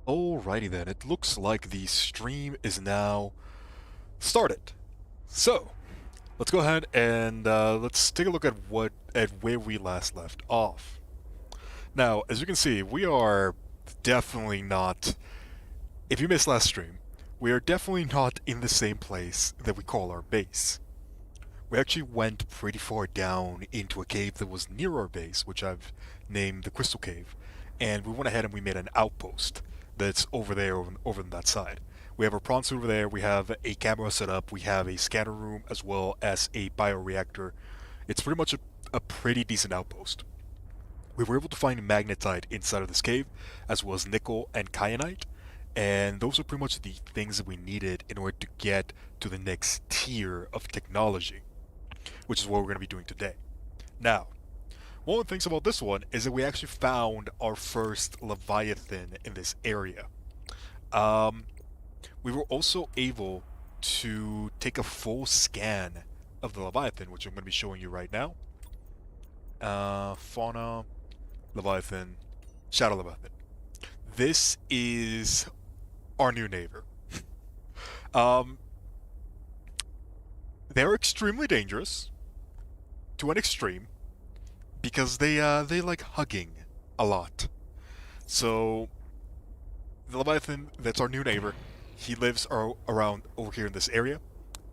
Alrighty then, it looks like the stream is now started. So, let's go ahead and let's take a look at where we last left off. Now, as you can see, we are definitely not, if you missed last stream, we are definitely not in the same place that we call our base. We actually went pretty far down into a cave that was near our base, which I've named the Crystal Cave, and we went ahead and we made an outpost that's over there, over on that side. We have our prawn suit over there, we have a camera set up, we have a scanner room, as well as a bioreactor. It's pretty much a pretty decent outpost. We were able to find magnetite inside of this cave, as well as nickel and kyanite, and those are pretty much the things that we needed in order to get to the next tier of technology, which is what we're going to be doing today. Now, one of the things about this one is that we actually found our first leviathan in this area. Um, we were also able to take a full scan of the leviathan, which I'm going to be showing you right now. Fauna, leviathan, shadow leviathan. This is our new neighbor. Um, they're extremely dangerous to an extreme because they like hugging a lot. So the leviathan, that's our new neighbor. He lives around over here in this area,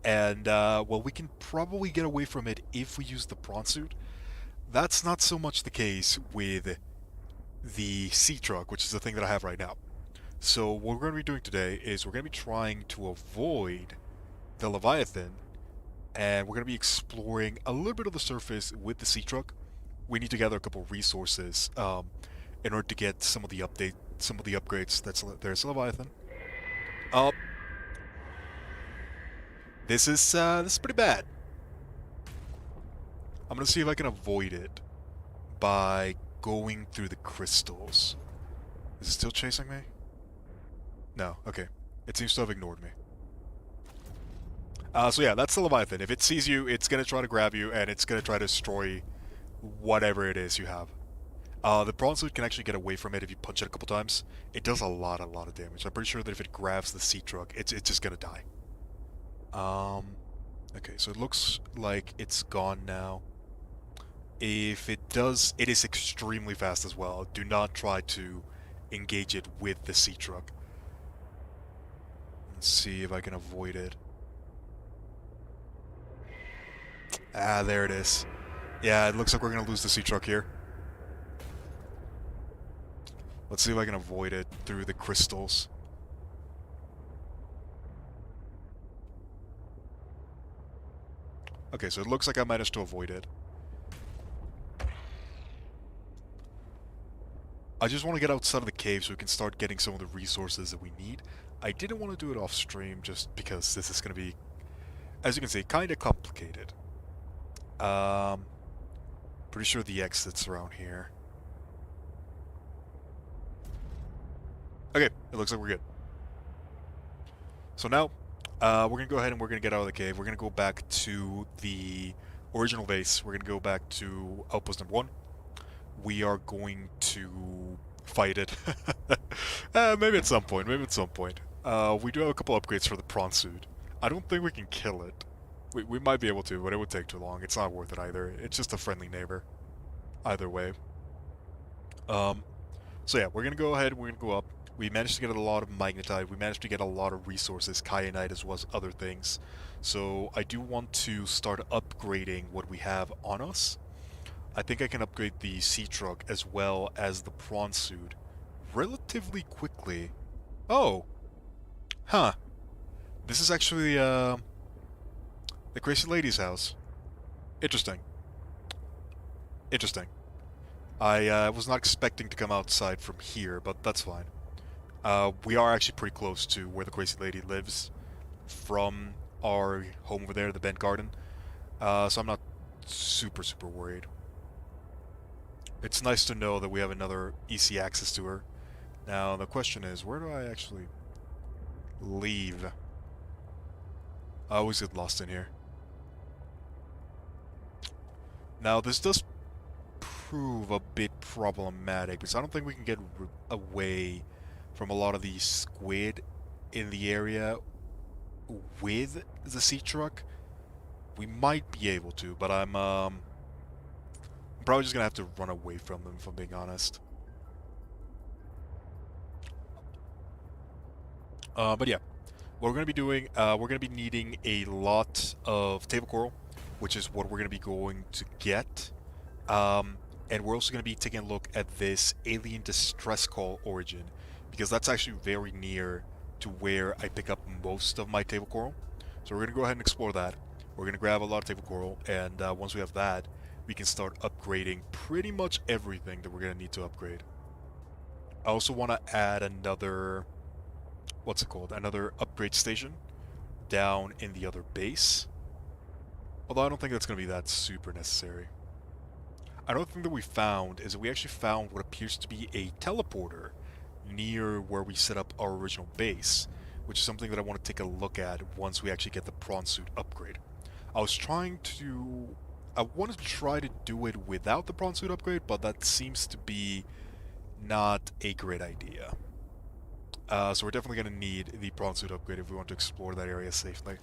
and well, we can probably get away from it if we use the prawn suit. That's not so much the case with the sea truck, which is the thing that I have right now. So what we're going to be doing today is we're going to be trying to avoid the leviathan, and we're going to be exploring a little bit of the surface with the sea truck. We need to gather a couple of resources in order to get some of the upgrades. There's leviathan. Uh, this is pretty bad. I'm gonna see if I can avoid it by going through the crystals. Is it still chasing me? No. Okay. It seems to have ignored me. So yeah, that's the leviathan. If it sees you, it's gonna try to grab you, and it's gonna try to destroy whatever it is you have. The prawn suit can actually get away from it if you punch it a couple times. It does a lot of damage. I'm pretty sure that if it grabs the sea truck, it's just gonna die. Okay, so it looks like it's gone now. If it does, it is extremely fast as well. Do not try to engage it with the sea truck. Let's see if I can avoid it. Ah, there it is. Yeah, it looks like we're gonna lose the sea truck here. Let's see if I can avoid it through the crystals. Okay, so it looks like I managed to avoid it. I just want to get outside of the cave so we can start getting some of the resources that we need. I didn't want to do it off stream just because this is going to be, as you can see, kind of complicated. Pretty sure the exit's around here. Okay, it looks like we're good. So now, we're going to go ahead and we're going to get out of the cave. We're going to go back to the original base. We're going to go back to outpost number 1. We are going to fight it. Maybe at some point, maybe at some point. We do have a couple upgrades for the prawn suit. I don't think we can kill it. We might be able to, but it would take too long. It's not worth it either. It's just a friendly neighbor. Either way. So yeah, we're gonna go ahead, we're gonna go up. We managed to get a lot of magnetite, we managed to get a lot of resources, kyanite as well as other things. So I do want to start upgrading what we have on us. I think I can upgrade the sea truck as well as the prawn suit relatively quickly. Oh! Huh. This is actually, the Crazy Lady's house. Interesting. Interesting. I was not expecting to come outside from here, but that's fine. We are actually pretty close to where the Crazy Lady lives from our home over there, the Bent Garden. So I'm not super worried. It's nice to know that we have another easy access to her. Now, the question is, where do I actually leave? I always get lost in here. Now, this does prove a bit problematic, because I don't think we can get away from a lot of the squid in the area with the sea truck, we might be able to, but I'm probably just gonna have to run away from them, if I'm being honest. But yeah, what we're gonna be doing, we're gonna be needing a lot of table coral, which is what we're gonna be going to get. And we're also gonna be taking a look at this alien distress call origin, because that's actually very near to where I pick up most of my table coral. So we're gonna go ahead and explore that. We're gonna grab a lot of table coral, and once we have that, we can start upgrading pretty much everything that we're gonna need to upgrade. I also want to add another, what's it called? Another upgrade station down in the other base. Although I don't think that's gonna be that super necessary. Another thing that we found is that we actually found what appears to be a teleporter near where we set up our original base, which is something that I want to take a look at once we actually get the prawn suit upgrade. I wanted to try to do it without the prawn suit upgrade, but that seems to be not a great idea. So we're definitely going to need the prawn suit upgrade if we want to explore that area safely.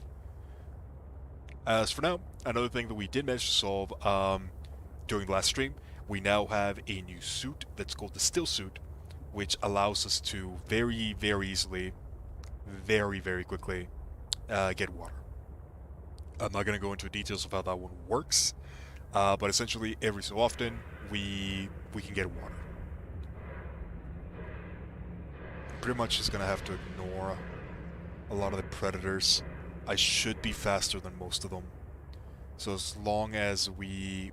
As for now, another thing that we did manage to solve during the last stream, we now have a new suit that's called the still suit, which allows us to very, very easily, very, very quickly get water. I'm not going to go into details of how that one works, but essentially every so often we can get water. Pretty much just going to have to ignore a lot of the predators. I should be faster than most of them. So as long as we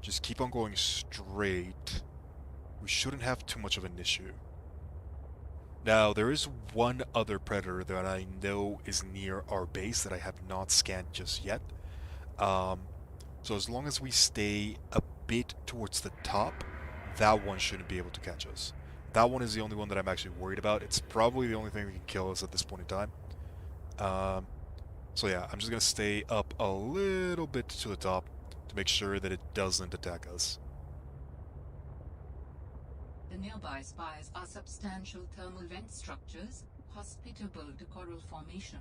just keep on going straight, we shouldn't have too much of an issue. Now, there is one other predator that I know is near our base that I have not scanned just yet. So as long as we stay a bit towards the top, that one shouldn't be able to catch us. That one is the only one that I'm actually worried about. It's probably the only thing that can kill us at this point in time. So yeah, I'm just going to stay up a little bit to the top to make sure that it doesn't attack us. The nearby spires are substantial thermal vent structures, hospitable to coral formation.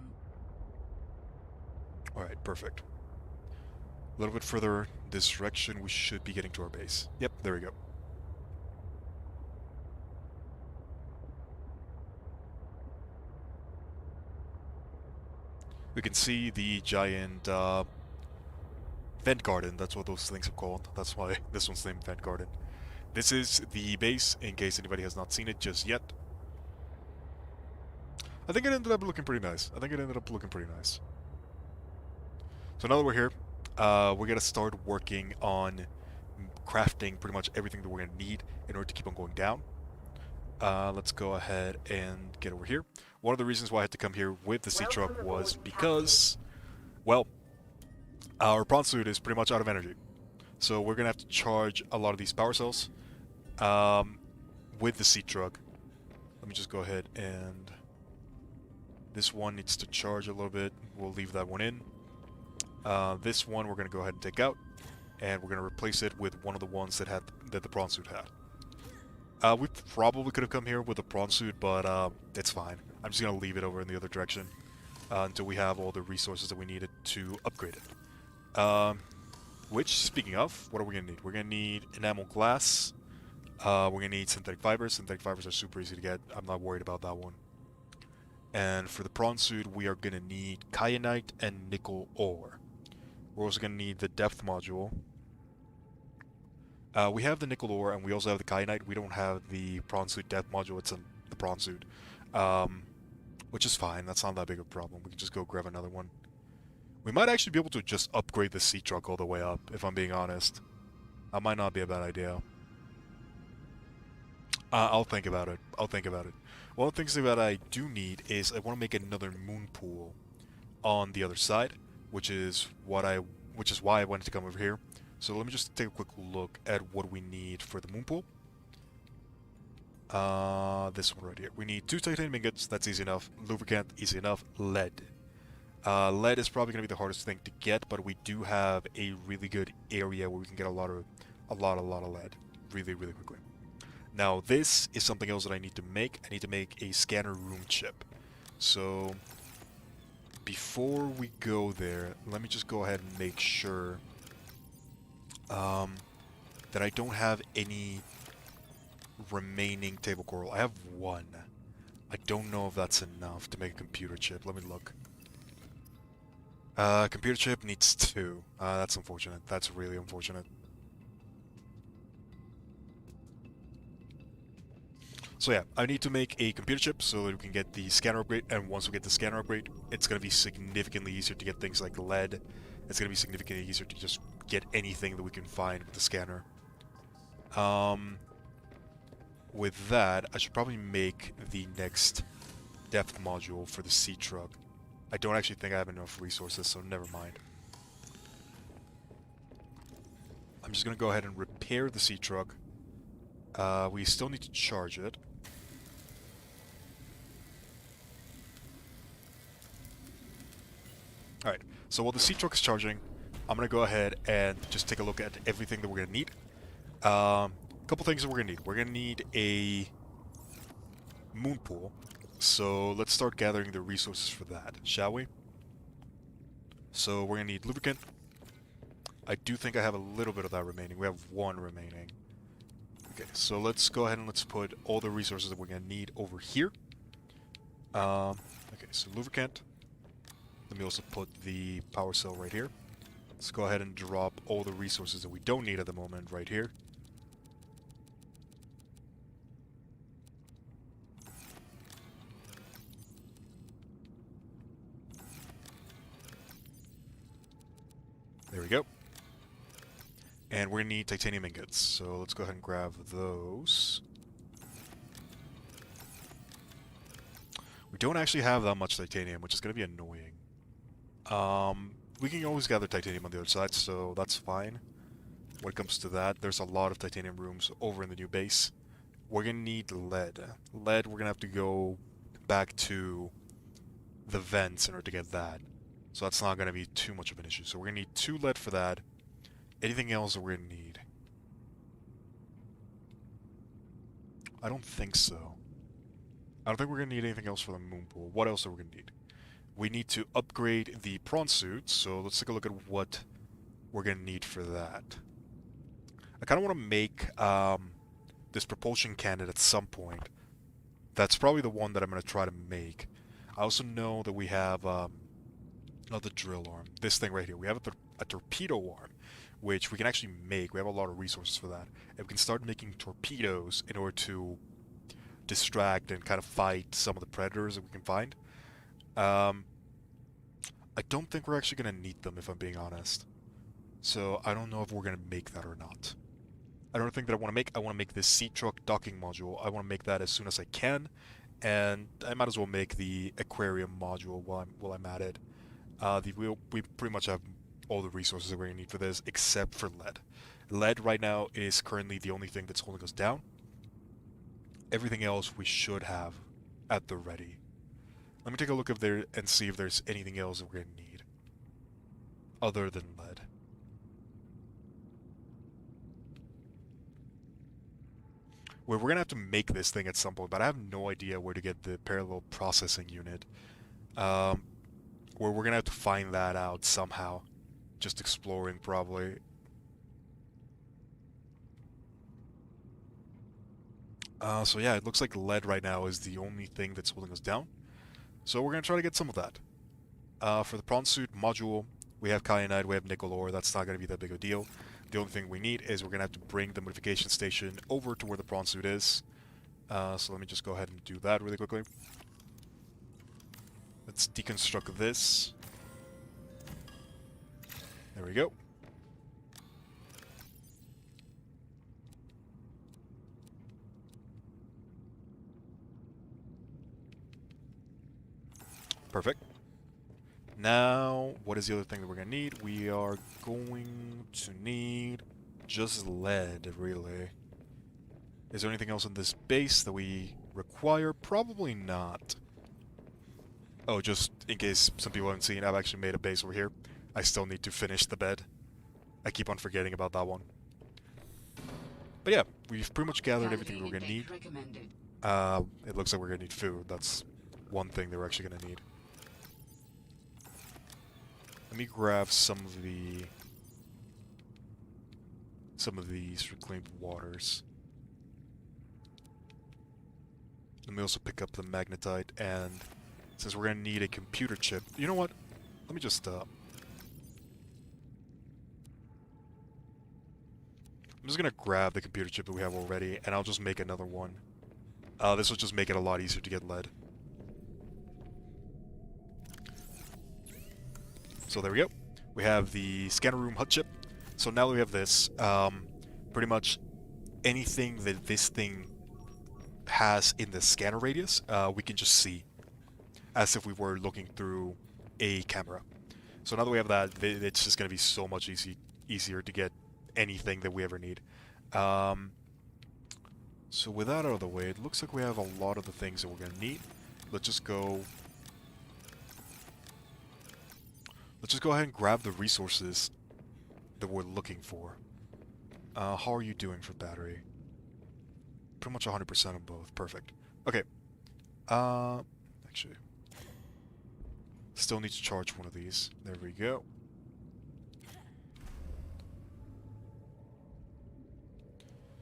Alright, perfect. A little bit further this direction, we should be getting to our base. Yep, there we go. We can see the giant vent garden. That's what those things are called. That's why this one's named Vent Garden. This is the base, in case anybody has not seen it just yet. I think it ended up looking pretty nice. So now that we're here, we're going to start working on crafting pretty much everything that we're going to need in order to keep on going down. Let's go ahead and get over here. One of the reasons why I had to come here with the sea truck was because, well, our prawn suit is pretty much out of energy. So we're going to have to charge a lot of these power cells with the sea truck. Let me just go ahead and... This one needs to charge a little bit. We'll leave that one in. This one we're going to go ahead and take out, and we're going to replace it with one of the ones that the prawn suit had. We probably could have come here with a prawn suit, but it's fine. I'm just going to leave it over in the other direction until we have all the resources that we needed to upgrade it. Which, speaking of, what are we going to need? We're going to need enamel glass. We're going to need synthetic fibers. Synthetic fibers are super easy to get. I'm not worried about that one. And for the prawn suit, we are going to need kyanite and nickel ore. We're also going to need the depth module. We have the nickel ore and we also have the kyanite. We don't have the prawn suit depth module. It's in the prawn suit. Which is fine. That's not that big of a problem. We can just go grab another one. We might actually be able to just upgrade the sea truck all the way up, if I'm being honest. That might not be a bad idea. I'll think about it. One of the things that I do need is I want to make another moon pool on the other side, which is why I wanted to come over here. So let me just take a quick look at what we need for the moon pool. This one right here. We need 2 titanium ingots. That's easy enough. Lubricant, easy enough. Lead. Lead is probably going to be the hardest thing to get, but we do have a really good area where we can get a lot of lead really, really quickly. Now this is something else that I need to make. I need to make a scanner room chip. So before we go there, let me just go ahead and make sure that I don't have any remaining table coral. I have one. I don't know if that's enough to make a computer chip. Let me look. Computer chip needs 2. That's unfortunate. That's really unfortunate. So yeah, I need to make a computer chip so that we can get the scanner upgrade, and once we get the scanner upgrade, it's going to be significantly easier to get things like lead. It's going to be significantly easier to just get anything that we can find with the scanner. With that, I should probably make the next depth module for the sea truck. I don't actually think I have enough resources, so never mind. I'm just going to go ahead and repair the sea truck. We still need to charge it. Alright, so while the sea truck is charging, I'm going to go ahead and just take a look at everything that we're going to need. Couple things that we're going to need. We're going to need a moon pool. So let's start gathering the resources for that, shall we? So we're going to need lubricant. I do think I have a little bit of that remaining. We have 1 remaining. Okay, so let's go ahead and let's put all the resources that we're going to need over here. Okay, so lubricant. Let me also put the power cell right here. Let's go ahead and drop all the resources that we don't need at the moment right here. There we go. And we're going to need titanium ingots, so let's go ahead and grab those. We don't actually have that much titanium, which is going to be annoying. We can always gather titanium on the other side, so that's fine. When it comes to that, there's a lot of titanium rooms over in the new base. We're going to need lead. Lead, we're going to have to go back to the vents in order to get that. So that's not going to be too much of an issue. So we're going to need 2 lead for that. Anything else that we're going to need? I don't think so. I don't think we're going to need anything else for the moon pool. What else are we going to need? We need to upgrade the prawn suit, so let's take a look at what we're going to need for that. I kind of want to make this propulsion cannon at some point. That's probably the one that I'm going to try to make. I also know that we have not the drill arm, this thing right here. We have a torpedo arm, which we can actually make. We have a lot of resources for that. And we can start making torpedoes in order to distract and kind of fight some of the predators that we can find. I don't think we're actually going to need them, if I'm being honest. So I don't know if we're going to make that or not. I don't think that I want to make this sea truck docking module. I want to make that as soon as I can. And I might as well make the aquarium module while I'm at it. We pretty much have all the resources that we're going to need for this, except for lead. Lead right now is currently the only thing that's holding us down. Everything else we should have at the ready. Let me take a look up there and see if there's anything else that we're going to need other than lead. We're going to have to make this thing at some point, but I have no idea where to get the parallel processing unit. Where we're going to have to find that out somehow. Just exploring, probably. So yeah, it looks like lead right now is the only thing that's holding us down. So we're going to try to get some of that. For the prawn suit module, we have kyanite, we have nickel ore. That's not going to be that big a deal. The only thing we need is we're going to have to bring the modification station over to where the prawn suit is. So let me just go ahead and do that really quickly. Let's deconstruct this. There we go. Perfect. Now, what is the other thing that we're going to need? We are going to need just lead, really. Is there anything else in this base that we require? Probably not. Oh, just in case some people haven't seen, I've actually made a base over here. I still need to finish the bed. I keep on forgetting about that one. But yeah, we've pretty much gathered everything we're Calorie gonna need. intake recommended. It looks like we're gonna need food. That's one thing that we're actually gonna need. Let me grab some of these reclaimed waters. Let me also pick up the magnetite, and since we're gonna need a computer chip, you know what? Let me just I'm just gonna grab the computer chip that we have already, and I'll just make another one. This will just make it a lot easier to get lead. So there we go. We have the scanner room hut chip. So now that we have this, pretty much anything that this thing has in the scanner radius, we can just see, as if we were looking through a camera. So now that we have that, it's just going to be so much easier to get anything that we ever need. So with that out of the way, it looks like we have a lot of the things that we're going to need. Let's just go ahead and grab the resources that we're looking for. How are you doing for battery? Pretty much 100% on both. Perfect. Okay. Actually, still need to charge one of these. There we go.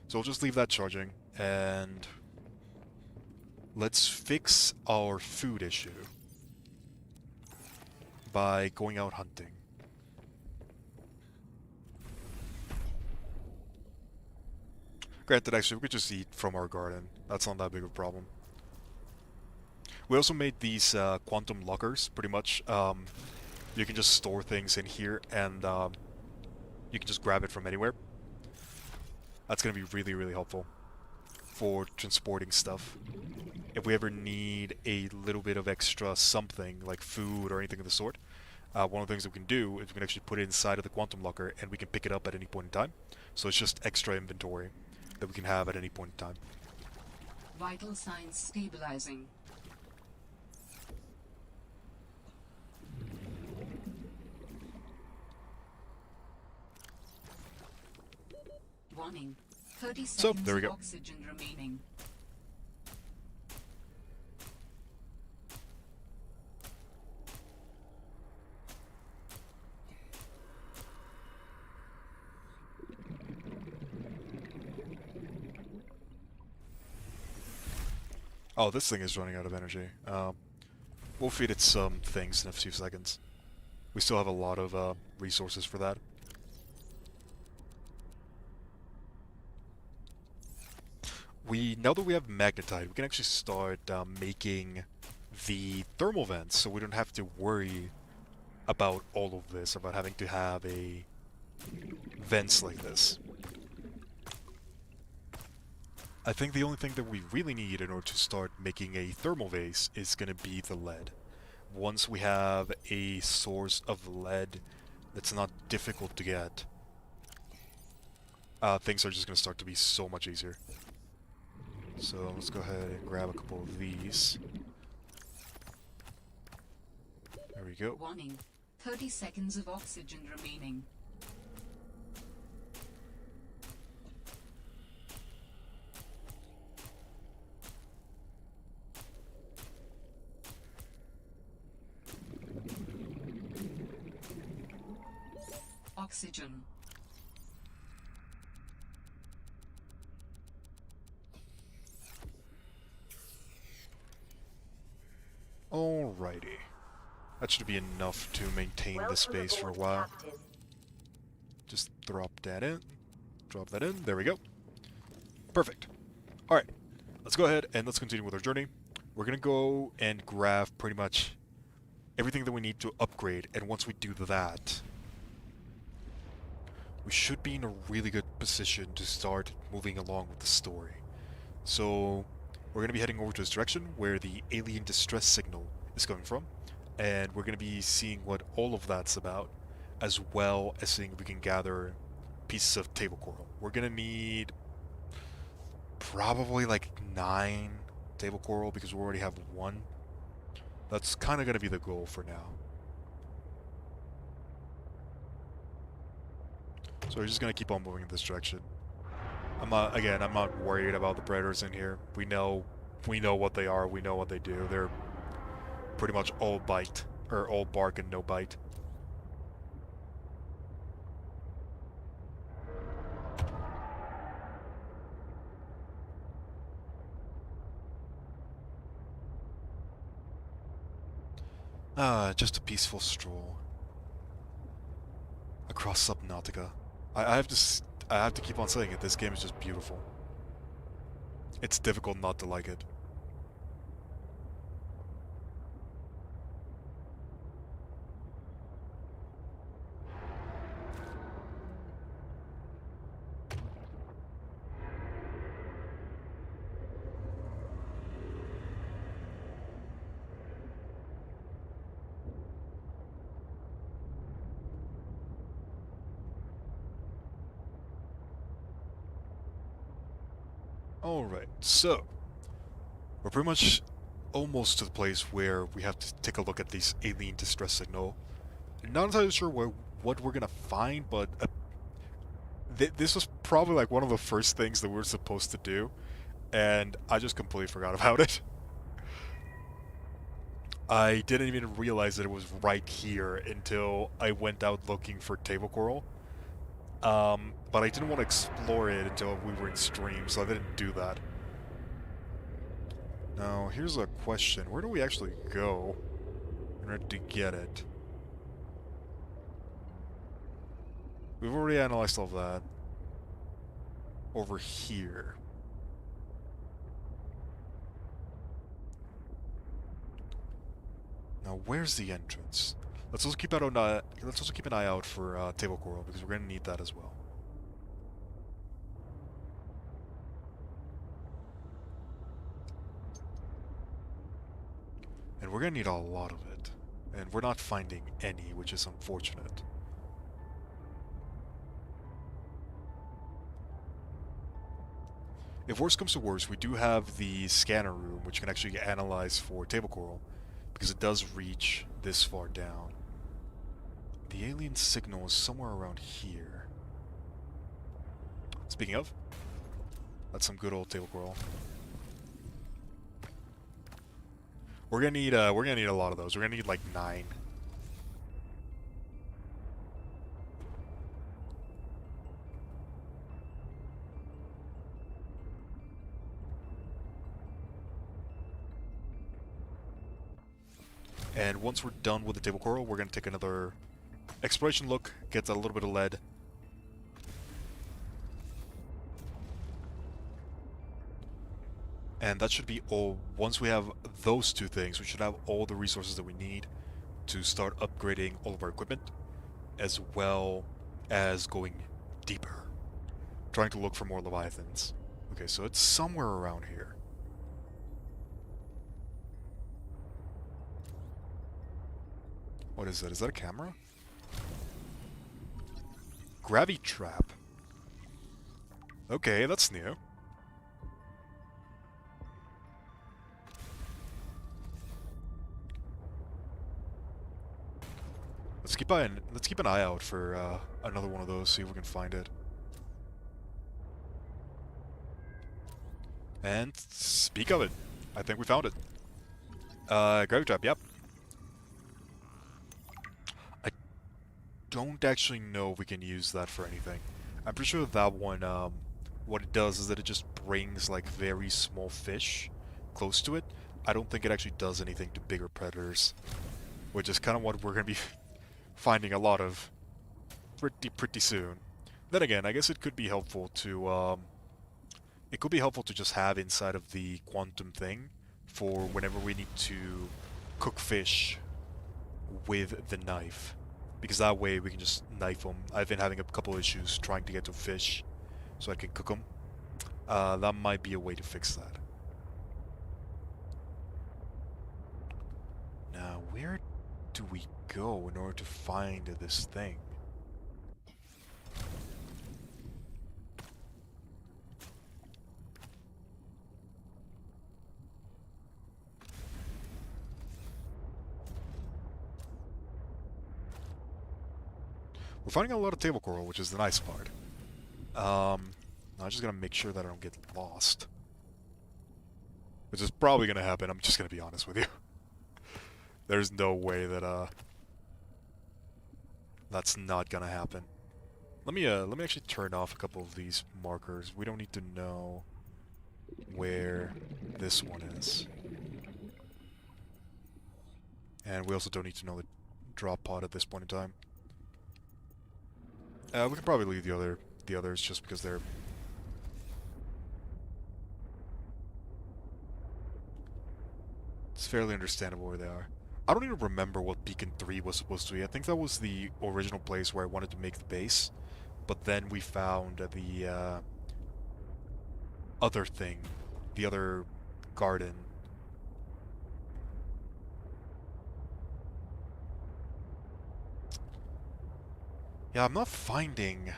So we'll just leave that charging, and let's fix our food issue by going out hunting. Granted, actually, we could just eat from our garden. That's not that big of a problem. We also made these quantum lockers, pretty much. You can just store things in here, and you can just grab it from anywhere. That's going to be really, really helpful for transporting stuff. If we ever need a little bit of extra something, like food or anything of the sort, one of the things that we can do is we can actually put it inside of the quantum locker, and we can pick it up at any point in time. So it's just extra inventory that we can have at any point in time. Vital signs stabilizing. Warning. 30 seconds there we of go. oxygen remaining. Oh, this thing is running out of energy. We'll feed it some things in a few seconds. We still have a lot of resources for that. Now that we have magnetite, we can actually start making the thermal vents, so we don't have to worry about all of this, about having to have vents like this. I think the only thing that we really need in order to start making a thermal vase is going to be the lead. Once we have a source of lead that's not difficult to get, things are just going to start to be so much easier. So let's go ahead and grab a couple of these. There we go. Warning. 30 seconds of oxygen remaining. Oxygen. Alrighty. That should be enough to maintain this space for a while. Just drop that in. Drop that in. There we go. Perfect. Alright. Let's go ahead and let's continue with our journey. We're going to go and grab pretty much everything that we need to upgrade, and once we do that, we should be in a really good position to start moving along with the story. So we're going to be heading over to this direction where the alien distress signal is coming from, and we're going to be seeing what all of that's about, as well as seeing if we can gather pieces of table coral. We're going to need probably like 9 table coral because we already have 1. That's kind of going to be the goal for now. So we're just going to keep on moving in this direction. I'm not worried about the predators in here. We know what they are, we know what they do. They're pretty much all bite, or all bark and no bite. Just a peaceful stroll across Subnautica. I have to keep on saying it, this game is just beautiful. It's difficult not to like it. Alright, so we're pretty much almost to the place where we have to take a look at this alien distress signal. Not entirely sure what we're gonna find, but this was probably like one of the first things that we were supposed to do, and I just completely forgot about it. I didn't even realize that it was right here until I went out looking for table coral. But I didn't want to explore it until we were in stream, so I didn't do that. Now, here's a question. Where do we actually go in order to get it? We've already analyzed all of that. Over here. Now, where's the entrance? Let's also keep an eye out for table coral, because we're gonna need that as well. And we're gonna need a lot of it. And we're not finding any, which is unfortunate. If worse comes to worse, we do have the scanner room, which can actually analyze for table coral, because it does reach this far down. The alien signal is somewhere around here. Speaking of, that's some good old table coral. We're gonna need a lot of those. We're gonna need like 9. And once we're done with the table coral, we're gonna take another exploration look, get a little bit of lead. And that should be all. Once we have those two things, we should have all the resources that we need to start upgrading all of our equipment, as well as going deeper, trying to look for more leviathans. Okay, so it's somewhere around here. What is that? Is that a camera? Gravity trap. Okay, that's new. Let's keep an eye out for another one of those, see if we can find it. And speak of it, I think we found it. Gravity trap, yep. I don't actually know if we can use that for anything. I'm pretty sure that one, what it does is that it just brings like very small fish close to it. I don't think it actually does anything to bigger predators, which is kind of what we're going to be finding a lot of pretty soon. Then again, I guess it could be helpful to just have inside of the quantum thing for whenever we need to cook fish with the knife, because that way we can just knife them. I've been having a couple issues trying to get to fish so I can cook them. That might be a way to fix that. Now, where do we go in order to find this thing? We're finding a lot of table coral, which is the nice part. Now I just gotta make sure that I don't get lost. Which is probably gonna happen, I'm just gonna be honest with you. There's no way that, that's not gonna happen. Let me actually turn off a couple of these markers. We don't need to know where this one is. And we also don't need to know the drop pod at this point in time. We can probably leave the others just because they're... It's fairly understandable where they are. I don't even remember what Beacon 3 was supposed to be. I think that was the original place where I wanted to make the base. But then we found the other thing. The other garden. Yeah, I'm not finding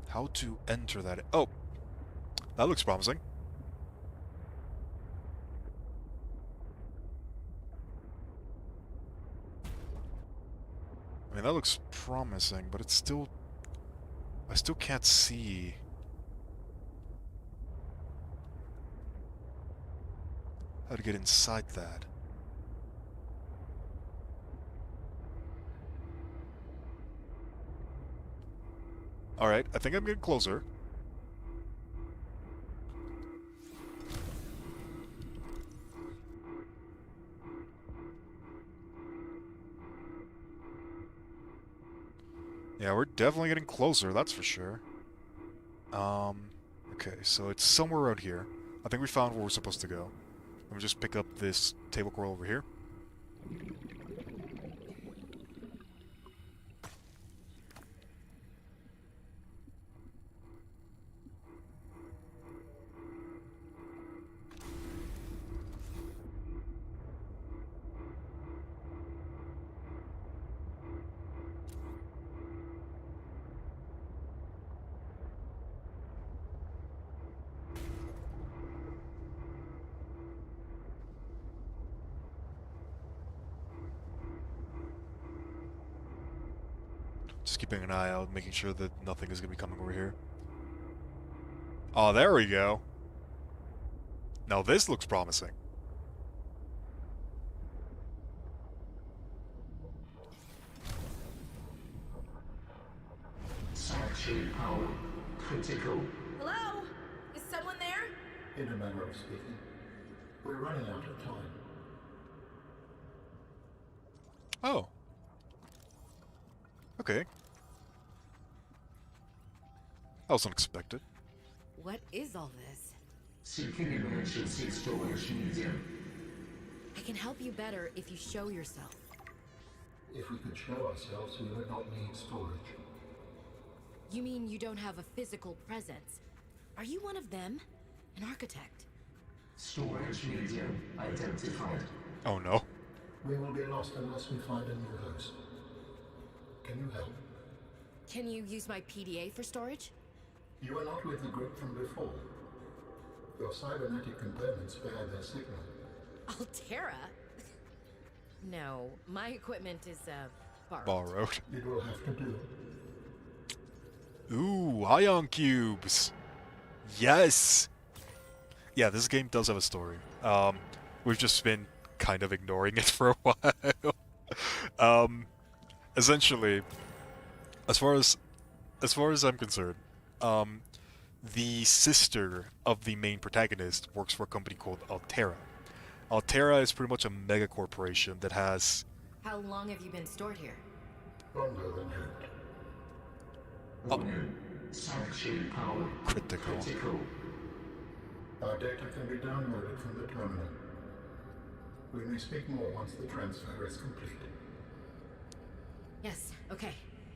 how to enter that. Oh! That looks promising. I mean, that looks promising, but it's still... I still can't see... how to get inside that. Alright, I think I'm getting closer. Yeah, we're definitely getting closer, that's for sure. Okay, so it's somewhere around here. I think we found where we're supposed to go. Let me just pick up this table coral over here. Just keeping an eye out, making sure that nothing is going to be coming over here. Oh, there we go. Now this looks promising. Sanctuary power critical. Hello? Is someone there? In a manner of speaking, we're running out of time. Oh. Okay. That was unexpected. What is all this? Seeking emergency storage medium. I can help you better if you show yourself. If we could show ourselves, we would not need storage. You mean you don't have a physical presence? Are you one of them? An architect? Storage medium identified. Oh no. We will be lost unless we find a new host. Can you help? Can you use my PDA for storage? You are not with the group from before. Your cybernetic components bear their signal. Altera? No, my equipment is, borrowed. Borrowed. It will have to do. Ooh, ion cubes! Yes! Yeah, this game does have a story. We've just been kind of ignoring it for a while. Essentially, as far as I'm concerned, the sister of the main protagonist works for a company called Altera. Altera is pretty much a mega corporation that has... How long have you been stored here? Longer than hoped. Sanctuary power critical. Our data can be downloaded from the terminal. We may speak more once the transfer is complete. Yes, okay.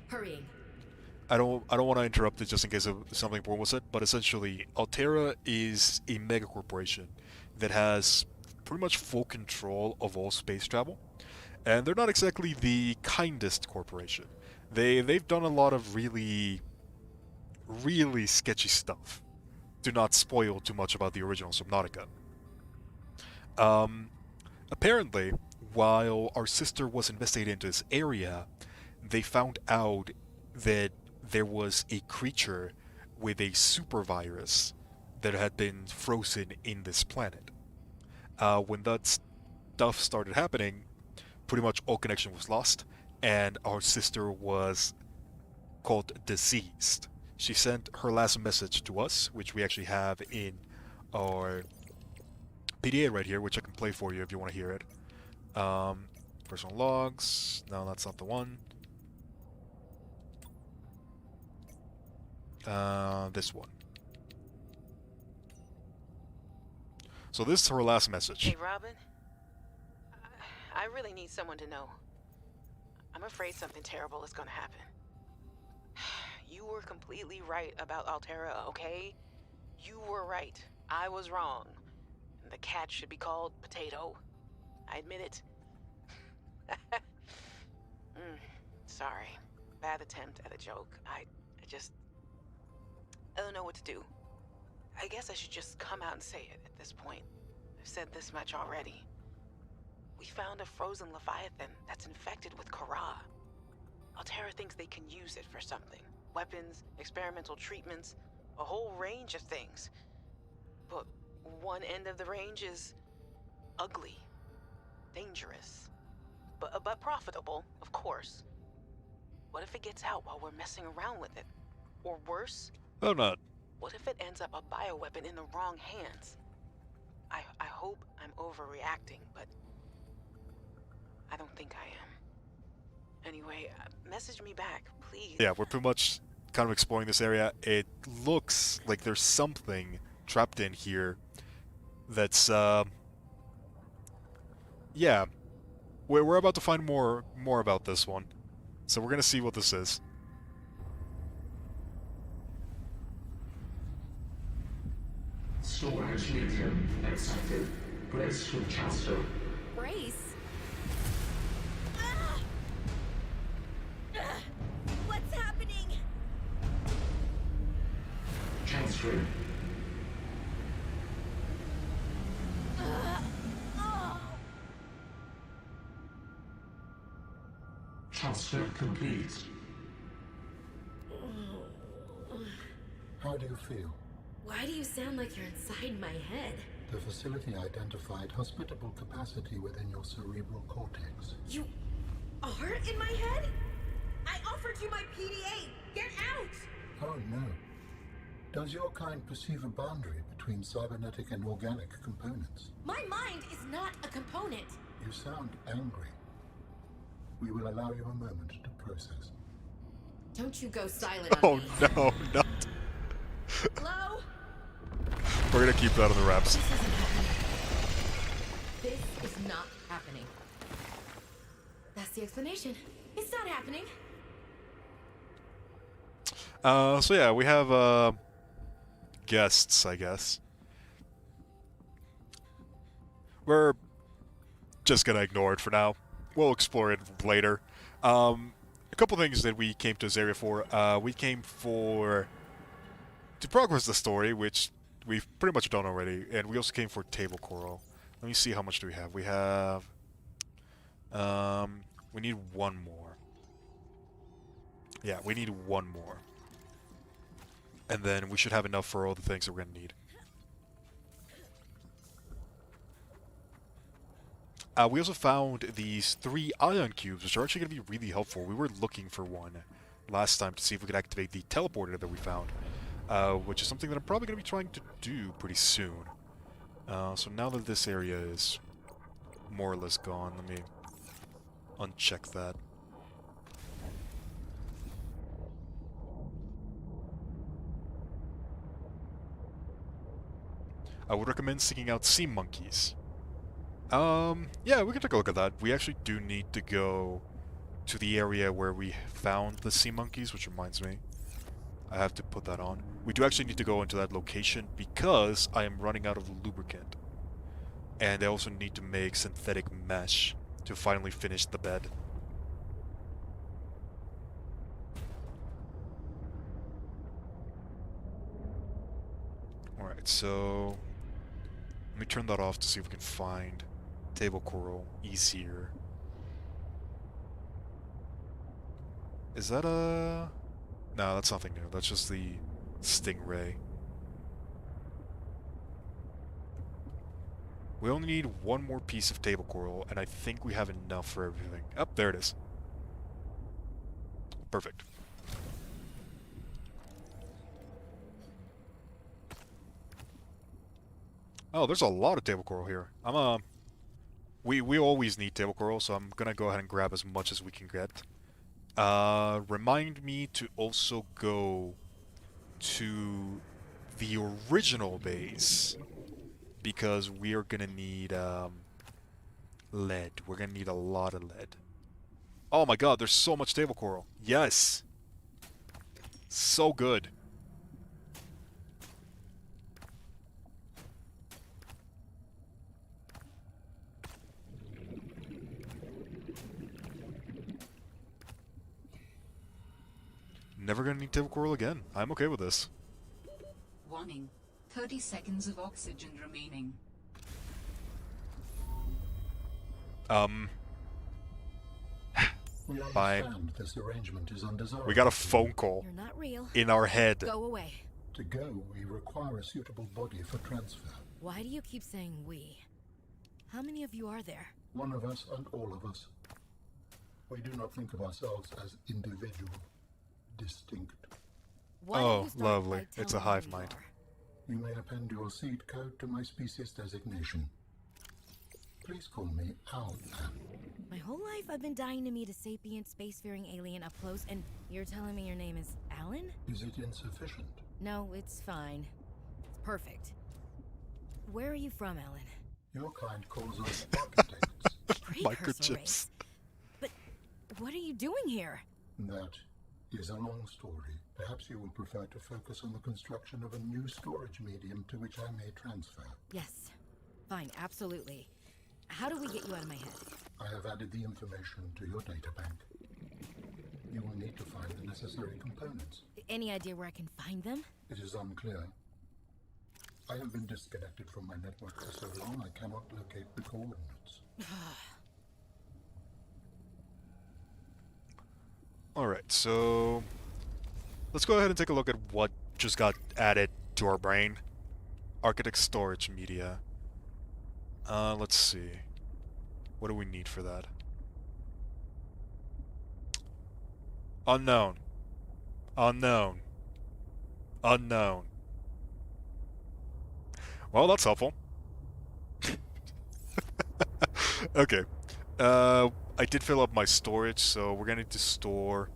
Hurrying. I don't want to interrupt it just in case of something important was said, but essentially, Altera is a mega corporation that has pretty much full control of all space travel, and they're not exactly the kindest corporation. They've done a lot of really sketchy stuff. Do not spoil too much about the original Subnautica. Apparently, while our sister was investigating into this area, they found out that there was a creature with a super virus that had been frozen in this planet. When that stuff started happening, pretty much all connection was lost, and our sister was called deceased. She sent her last message to us, which we actually have in our PDA right here, which I can play for you if you want to hear it. Personal logs. No, that's not the one. This one. So this is her last message. Hey, Robin. I really need someone to know. I'm afraid something terrible is gonna happen. You were completely right about Altera, okay? You were right. I was wrong. The cat should be called Potato. I admit it. Sorry. Bad attempt at a joke. I don't know what to do. I guess I should just come out and say it at this point. I've said this much already. We found a frozen leviathan that's infected with Kara. Altera thinks they can use it for something. Weapons, experimental treatments, a whole range of things. But one end of the range is ugly, dangerous, but profitable, of course. What if it gets out while we're messing around with it? Or worse? Oh, not. What if it ends up a bioweapon in the wrong hands? I hope I'm overreacting, but I don't think I am. Anyway, message me back, please. Yeah, we're pretty much kind of exploring this area. It looks like there's something trapped in here that's, yeah. We're about to find more about this one. So we're gonna see what this is. Storage medium accepted. Brace for transfer. Brace? What's happening? Transfer. Transfer complete. How do you feel? Why do you sound like you're inside my head? The facility identified hospitable capacity within your cerebral cortex. You are in my head? I offered you my PDA! Get out! Oh no. Does your kind perceive a boundary between cybernetic and organic components? My mind is not a component! You sound angry. We will allow you a moment to process. Don't you go silent on Oh me. no, not. Hello? We're gonna keep that on the wraps. This isn't happening. This is not happening. That's the explanation. It's not happening. So yeah, we have, guests, I guess. We're just gonna ignore it for now. We'll explore it later. A couple things that we came to this area for. We came to progress the story, which we've pretty much done already, and we also came for table coral. Let me see how much do we have. We have... we need one more. Yeah, we need one more. And then we should have enough for all the things that we're going to need. We also found these 3 ion cubes, which are actually going to be really helpful. We were looking for one last time to see if we could activate the teleporter that we found, which is something that I'm probably going to be trying to do pretty soon. So now that this area is more or less gone, let me uncheck that. I would recommend seeking out sea monkeys. Yeah, we can take a look at that. We actually do need to go to the area where we found the sea monkeys, which reminds me. I have to put that on. We do actually need to go into that location because I am running out of lubricant. And I also need to make synthetic mesh to finally finish the bed. Alright, so... let me turn that off to see if we can find table coral easier. Is that a... No, that's nothing new. That's just the stingray. We only need one more piece of table coral, and I think we have enough for everything. Oh, there it is. Perfect. Oh, there's a lot of table coral here. We always need table coral, so I'm gonna go ahead and grab as much as we can get. Remind me to also go to the original base, because we are gonna need lead. We're gonna need a lot of lead. Oh my god, there's so much table coral. Yes! So good. Never gonna need table coral again. I'm okay with this. Warning. 30 seconds of oxygen remaining. We Fine. understand this arrangement is undesirable. We got a phone call You're not real. in our head. Go away. To go, we require a suitable body for transfer. Why do you keep saying we? How many of you are there? One of us and all of us. We do not think of ourselves as individual, distinct. Why don't Oh, you start lovely. by It's a telling me hive who you mind. are? You may append your seed code to my species designation. Please call me Al. My whole life I've been dying to meet a sapient spacefaring alien up close, and you're telling me your name is Alan? Is it insufficient? No, it's fine. It's perfect. Where are you from, Alan? Your kind calls us architects. Precursor Microchips. race. But what are you doing here? That is a long story. Perhaps you would prefer to focus on the construction of a new storage medium to which I may transfer. Yes. Fine, absolutely. How do we get you out of my head? I have added the information to your databank. You will need to find the necessary components. Any idea where I can find them? It is unclear. I have been disconnected from my network for so long I cannot locate the coordinates. Alright, so let's go ahead and take a look at what just got added to our brain. Architect storage media. Let's see. What do we need for that? Unknown. Unknown. Unknown. Well, that's helpful. Okay. I did fill up my storage, so we're gonna need to store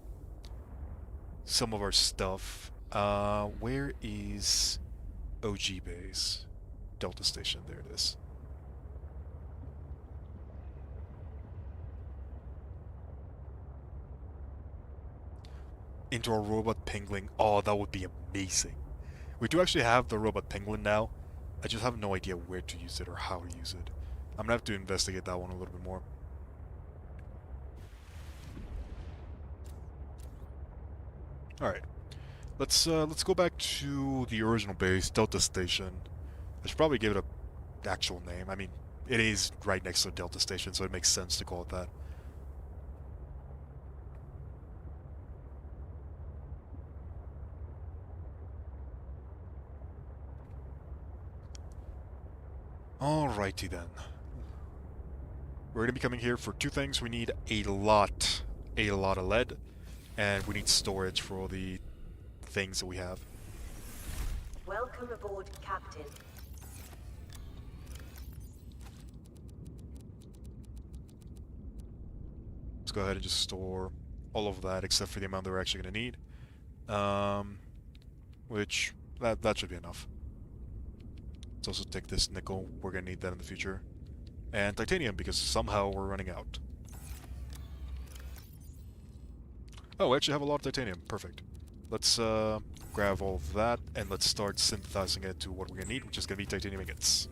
some of our stuff. Where is OG base? Delta Station, there it is. Into our robot penguin. Oh, that would be amazing. We do actually have the robot penguin now. I just have no idea where to use it or how to use it. I'm gonna have to investigate that one a little bit more. Alright. Let's go back to the original base, Delta Station. I should probably give it a actual name. I mean, it is right next to Delta Station, so it makes sense to call it that. Alrighty then. We're going to be coming here for two things. We need a lot of lead, and we need storage for all the things that we have. Welcome aboard, Captain. Let's go ahead and just store all of that except for the amount that we're actually going to need. Which, that should be enough. Let's also take this nickel. We're going to need that in the future. And titanium, because somehow we're running out. Oh, we actually have a lot of titanium. Perfect. Let's grab all of that, and let's start synthesizing it to what we're going to need, which is going to be titanium ingots.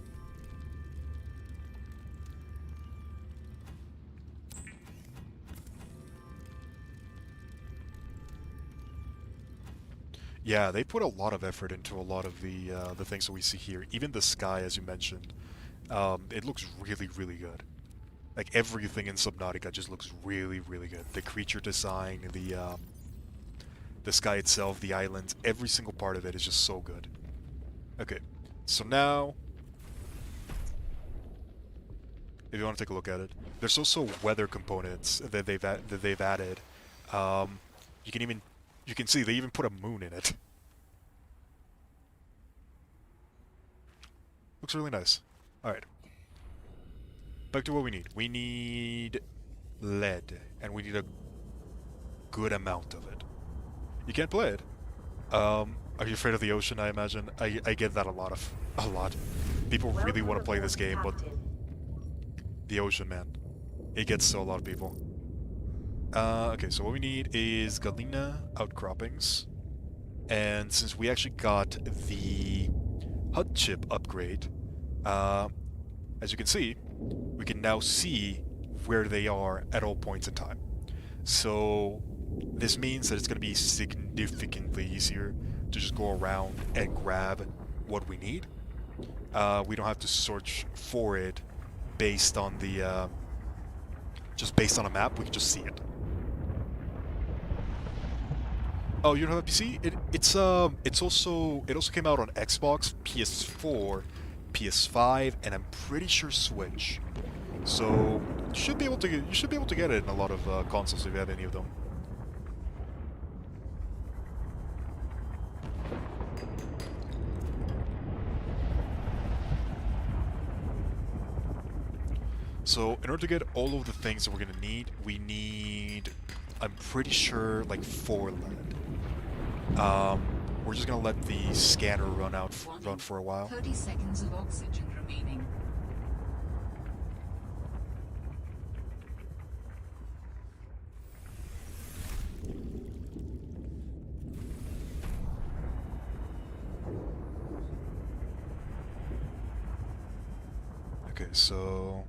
Yeah, they put a lot of effort into a lot of the things that we see here. Even the sky, as you mentioned, it looks really, really good. Like, everything in Subnautica just looks really, really good. The creature design, the sky itself, the islands, every single part of it is just so good. Okay, so now, if you want to take a look at it, there's also weather components that they've added. You can see they even put a moon in it. Looks really nice. Alright. Back to what we need. We need lead, and we need a good amount of it. You can't play it. Are you afraid of the ocean, I imagine? I get that a lot. People really want to play this game, but the ocean, man. It gets to a lot of people. Okay, so what we need is Galena outcroppings. And since we actually got the HUD chip upgrade, as you can see, we can now see where they are at all points in time. So this means that it's going to be significantly easier to just go around and grab what we need. We don't have to search for it based on the just based on a map. We can just see it. Oh, you don't have a PC? It also came out on Xbox, PS4, PS5, and I'm pretty sure Switch. So you should be able to get it in a lot of consoles if you have any of them. So in order to get all of the things that we're gonna need, we need, I'm pretty sure, like 4 lead. We're just gonna let the scanner run for a while. 30 seconds of oxygen remaining. Okay, so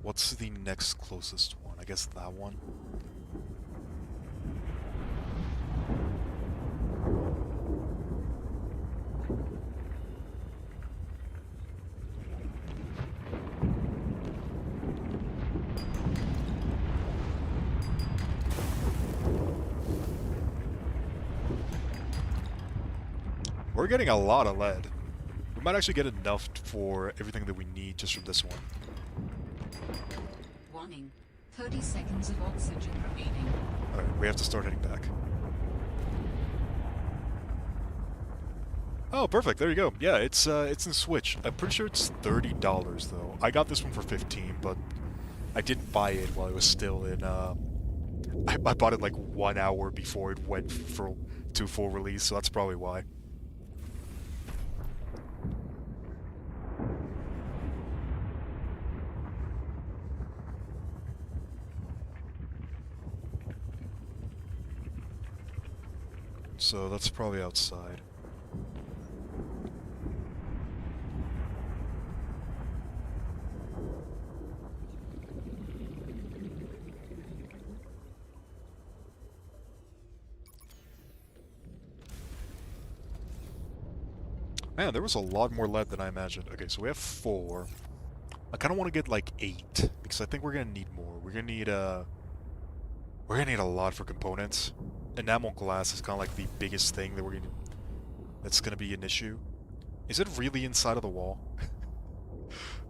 what's the next closest one? I guess that one. We're getting a lot of lead. We might actually get enough for everything that we need just from this one. Warning. 30 seconds of oxygen remaining. Alright, we have to start heading back. Oh, perfect. There you go. Yeah, it's in Switch. I'm pretty sure it's $30 though. I got this one for 15, but I didn't buy it while it was still in. I bought it like 1 hour before it went to full release, so that's probably why. So that's probably outside. Man, there was a lot more lead than I imagined. Okay, so we have 4. I kind of want to get like 8 because I think we're gonna need more. We're gonna need a lot for components. Enamel glass is kind of like the biggest thing that that's gonna be an issue. Is it really inside of the wall?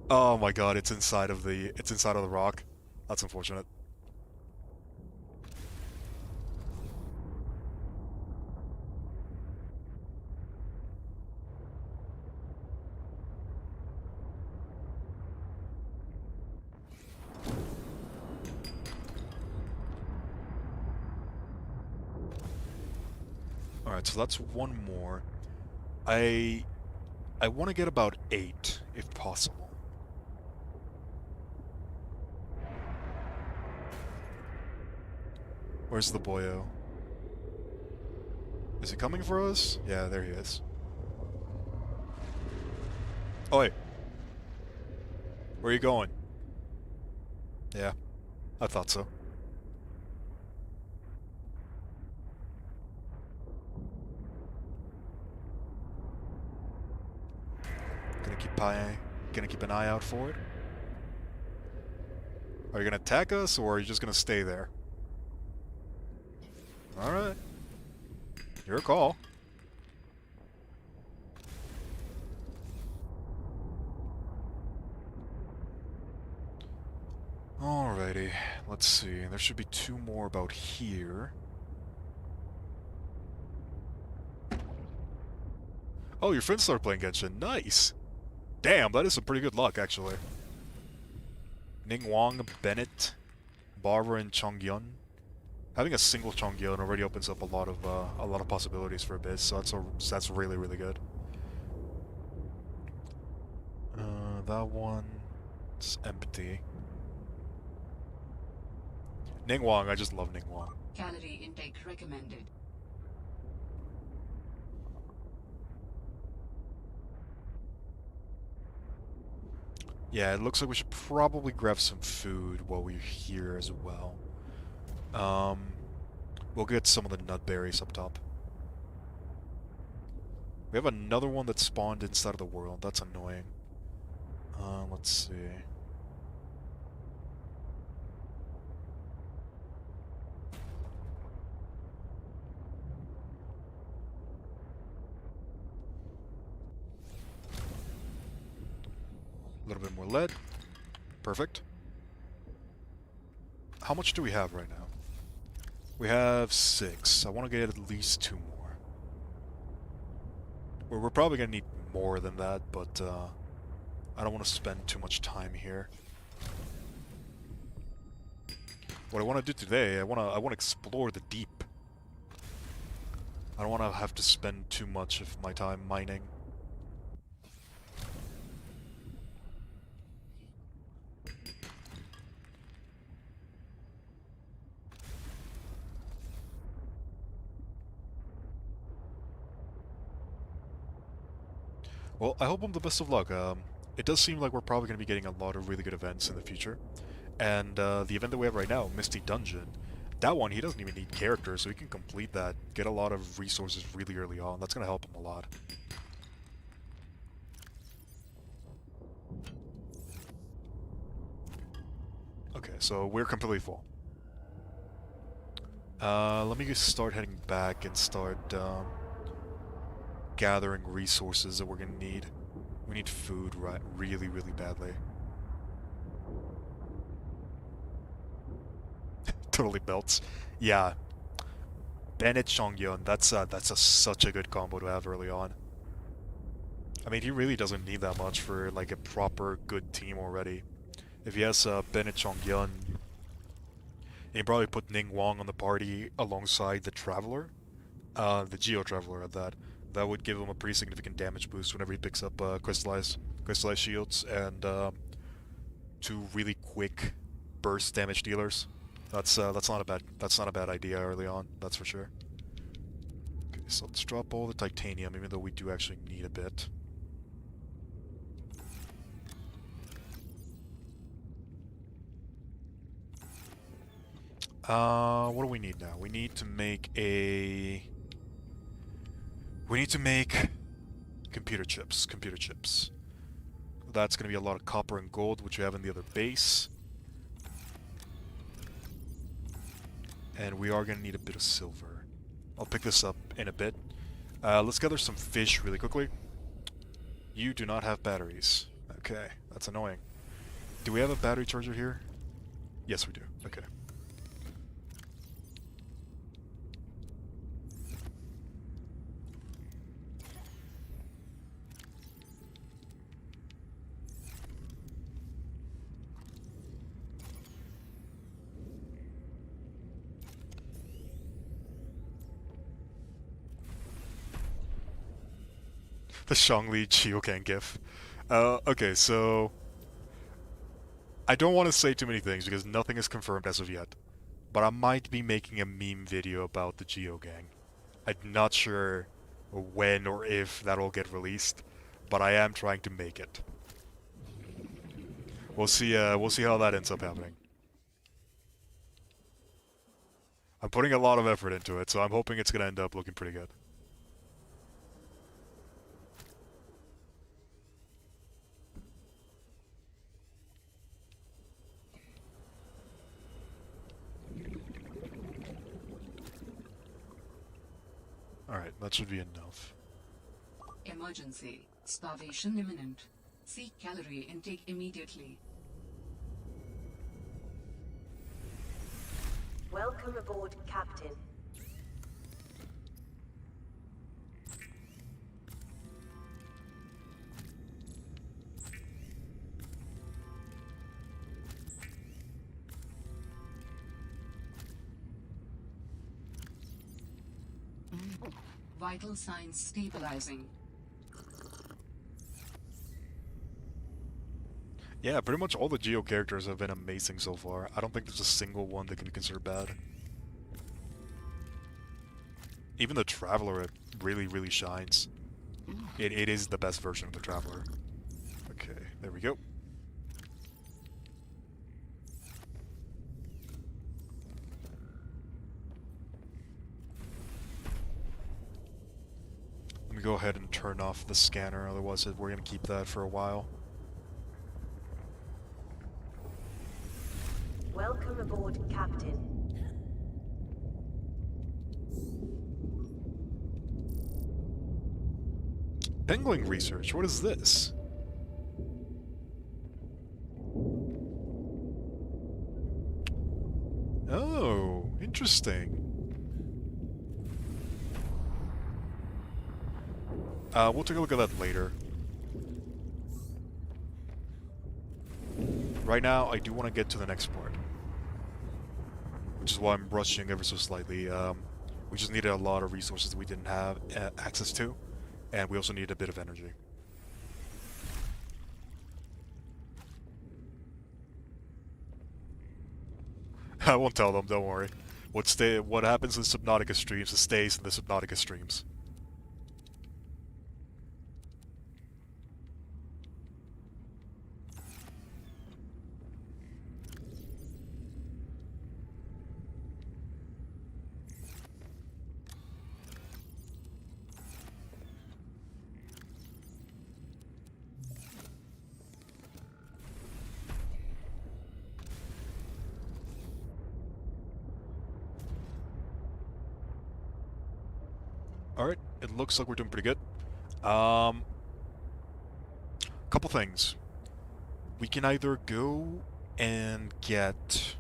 Oh my god, it's inside of the rock. That's unfortunate. Alright, so that's 1 more. I want to get about 8, if possible. Where's the boyo? Is he coming for us? Yeah, there he is. Oh, wait. Where are you going? Yeah, I thought so. Gonna keep an eye out for it. Are you gonna attack us, or are you just gonna stay there? Alright. Your call. Alrighty, let's see. There should be 2 more about here. Oh, your friends started playing Genshin. Nice! Damn, that is some pretty good luck, actually. Ning Wang, Bennett, Barbara, and Chongyun. Having a single Chongyun already opens up a lot of possibilities for Abyss, so that's really, really good. That one's empty. Ning Wang, I just love Ning Wang. Calorie intake recommended. Yeah, it looks like we should probably grab some food while we're here as well. We'll get some of the nut berries up top. We have another one that spawned inside of the world. That's annoying. Let's see. A little bit more lead. Perfect. How much do we have right now? We have 6. I want to get at least 2 more. We're probably going to need more than that, but I don't want to spend too much time here. What I want to do today, I want to explore the deep. I don't want to have to spend too much of my time mining. Well, I hope I'm the best of luck. It does seem like we're probably going to be getting a lot of really good events in the future. And the event that we have right now, Misty Dungeon, that one, he doesn't even need characters, so he can complete that, get a lot of resources really early on. That's going to help him a lot. Okay, so we're completely full. Let me just start heading back and start gathering resources that we're going to need. We need food really, really badly. Totally belts. Yeah. Bennett Chongyun, that's such a good combo to have early on. I mean, he really doesn't need that much for like a proper good team already. If he has Bennett Chongyun, he probably put Ning Wang on the party alongside the Traveler, the Geo Traveler at that. That would give him a pretty significant damage boost whenever he picks up crystallized shields and 2 really quick burst damage dealers. That's not a bad idea early on. That's for sure. Okay, so let's drop all the titanium, even though we do actually need a bit. What do we need now? We need to make computer chips. That's going to be a lot of copper and gold, which we have in the other base. And we are going to need a bit of silver. I'll pick this up in a bit. Let's gather some fish really quickly. You do not have batteries. Okay, that's annoying. Do we have a battery charger here? Yes, we do. Okay. The Shangli Chiokan gif. Okay, so I don't want to say too many things because nothing is confirmed as of yet, but I might be making a meme video about the Geo Gang. I'm not sure when or if that'll get released, but I am trying to make it. We'll see how that ends up happening. I'm putting a lot of effort into it, so I'm hoping it's gonna end up looking pretty good. Alright, that should be enough. Emergency. Starvation imminent. Seek calorie intake immediately. Welcome aboard, Captain. Vital signs stabilizing. Yeah, pretty much all the Geo characters have been amazing so far. I don't think there's a single one that can be considered bad. Even the Traveler, it really shines. It is the best version of the Traveler. Okay, there we go. Let me go ahead and turn off the scanner, otherwise we're going to keep that for a while. Welcome aboard, Captain. Penguin research, what is this? Oh, interesting. We'll take a look at that later. Right now, I do want to get to the next part. Which is why I'm rushing ever so slightly. We just needed a lot of resources that we didn't have access to. And we also needed a bit of energy. I won't tell them, don't worry. What happens in Subnautica streams, it stays in the Subnautica streams. Alright, it looks like we're doing pretty good. Couple things. We can either go and get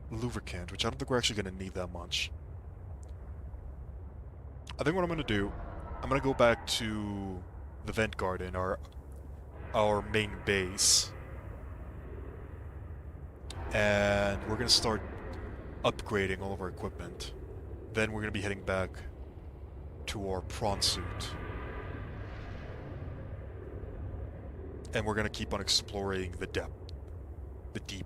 lubricant, which I don't think we're actually going to need that much. I think what I'm going to do, I'm going to go back to the vent garden, our main base. And we're going to start upgrading all of our equipment. Then we're going to be heading back to our prawn suit. And we're going to keep on exploring the depth, the deep.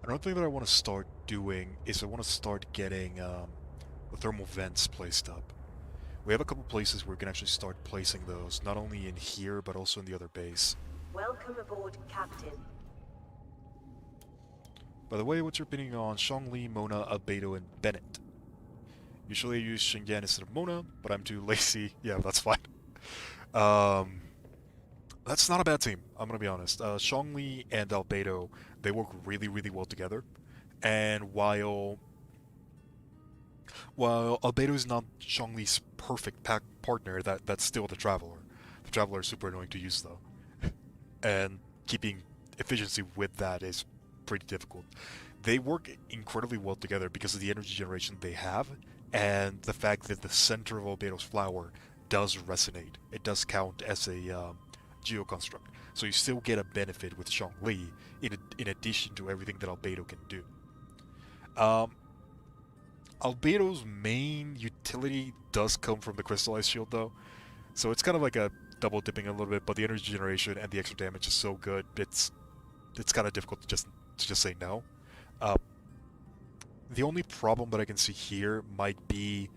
Another thing that I want to start doing is I want to start getting the thermal vents placed up. We have a couple places where we can actually start placing those, not only in here, but also in the other base. Welcome aboard, Captain. By the way, what's your opinion on Zhongli, Mona, Albedo, and Bennett? Usually I use Shingen instead of Mona, but I'm too lazy. Yeah, that's fine. That's not a bad team, I'm gonna be honest. Zhongli and Albedo, they work really well together. And while Albedo is not Zhongli's perfect partner, that's still the Traveler. The Traveler is super annoying to use though. And keeping efficiency with that is pretty difficult. They work incredibly well together because of the energy generation they have, and the fact that the center of Albedo's flower does resonate. It does count as a geoconstruct. So you still get a benefit with Zhongli in addition to everything that Albedo can do. Albedo's main utility does come from the Crystallized Shield though, so it's kind of like a double dipping a little bit, but the energy generation and the extra damage is so good, it's kind of difficult to just say no. The only problem that I can see here might be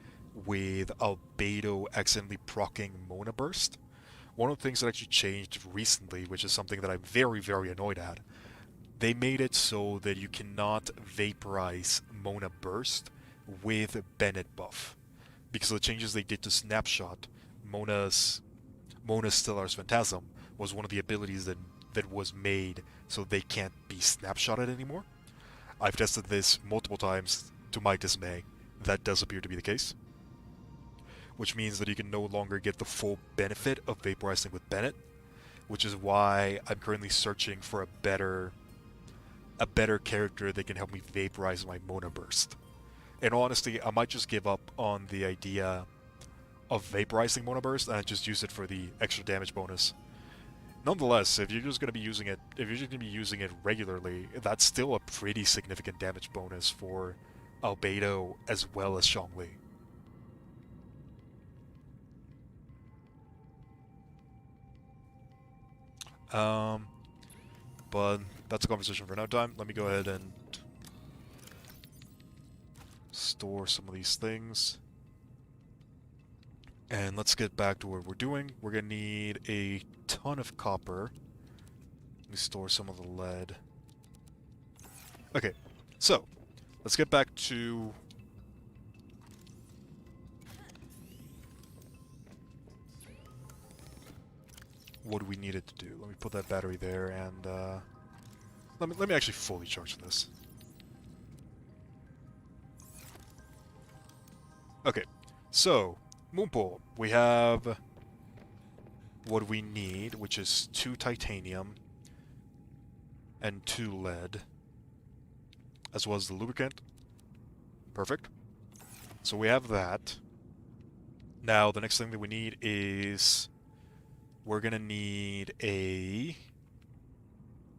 with Albedo accidentally proccing Mona Burst. One of the things that actually changed recently, which is something that I'm very, very annoyed at, they made it so that you cannot vaporize Mona Burst with Bennett buff. Because of the changes they did to Snapshot, Mona's Stellar's Phantasm was one of the abilities that was made so they can't be snapshotted anymore. I've tested this multiple times, to my dismay. That does appear to be the case. Which means that you can no longer get the full benefit of vaporizing with Bennett, which is why I'm currently searching for a better character that can help me vaporize my Mona Burst. In all honesty, I might just give up on the idea of vaporizing Mona Burst and just use it for the extra damage bonus. Nonetheless, if you're just going to be using it regularly, that's still a pretty significant damage bonus for Albedo as well as Zhongli. But that's a conversation for another time. Let me go ahead and store some of these things. And let's get back to what we're doing. We're gonna need a ton of copper. Let me store some of the lead. Okay, so let's get back to what we needed to do. Let me put that battery there, and let me actually fully charge this. Okay, so Moonpool, we have what we need, which is 2 titanium and 2 lead, as well as the lubricant. Perfect. So we have that. Now the next thing that we need is we're gonna need a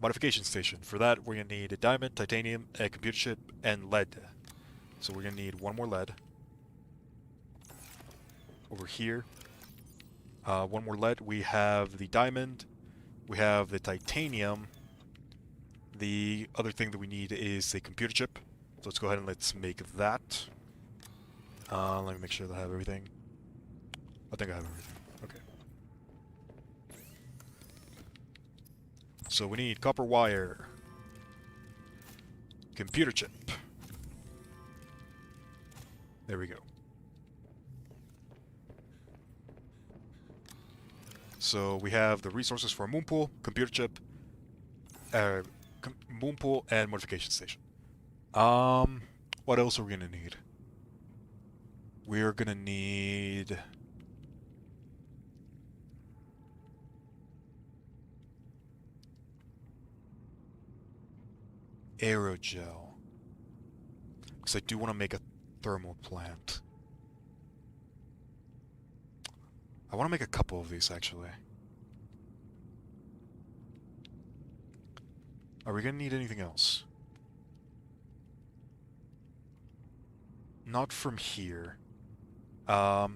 modification station. For that, we're gonna need a diamond, titanium, a computer chip, and lead. So we're gonna need 1 more lead. Over here. 1 more lead. We have the diamond. We have the titanium. The other thing that we need is a computer chip. So let's go ahead and let's make that. Let me make sure that I have everything. I think I have everything. Okay. So we need copper wire. Computer chip. There we go. So we have the resources for Moonpool, computer chip, Moonpool, and modification station. What else are we gonna need? We're gonna need aerogel, because I do want to make a thermal plant. I want to make a couple of these, actually. Are we going to need anything else? Not from here. What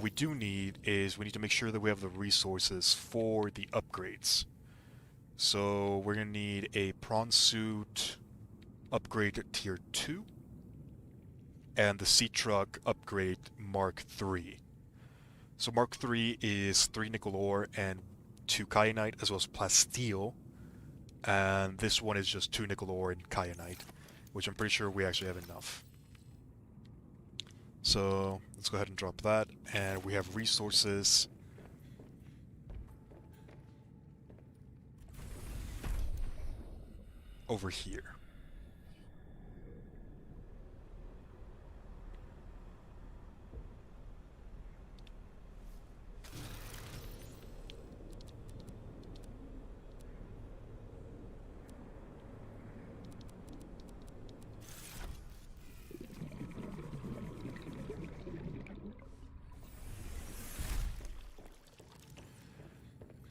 we do need is we need to make sure that we have the resources for the upgrades. So we're going to need a prawn suit upgrade tier 2 and the sea truck upgrade Mark 3. So Mark 3 is 3 nickel ore and 2 kyanite, as well as plasteel. And this one is just 2 nickel ore and kyanite, which I'm pretty sure we actually have enough. So let's go ahead and drop that. And we have resources over here.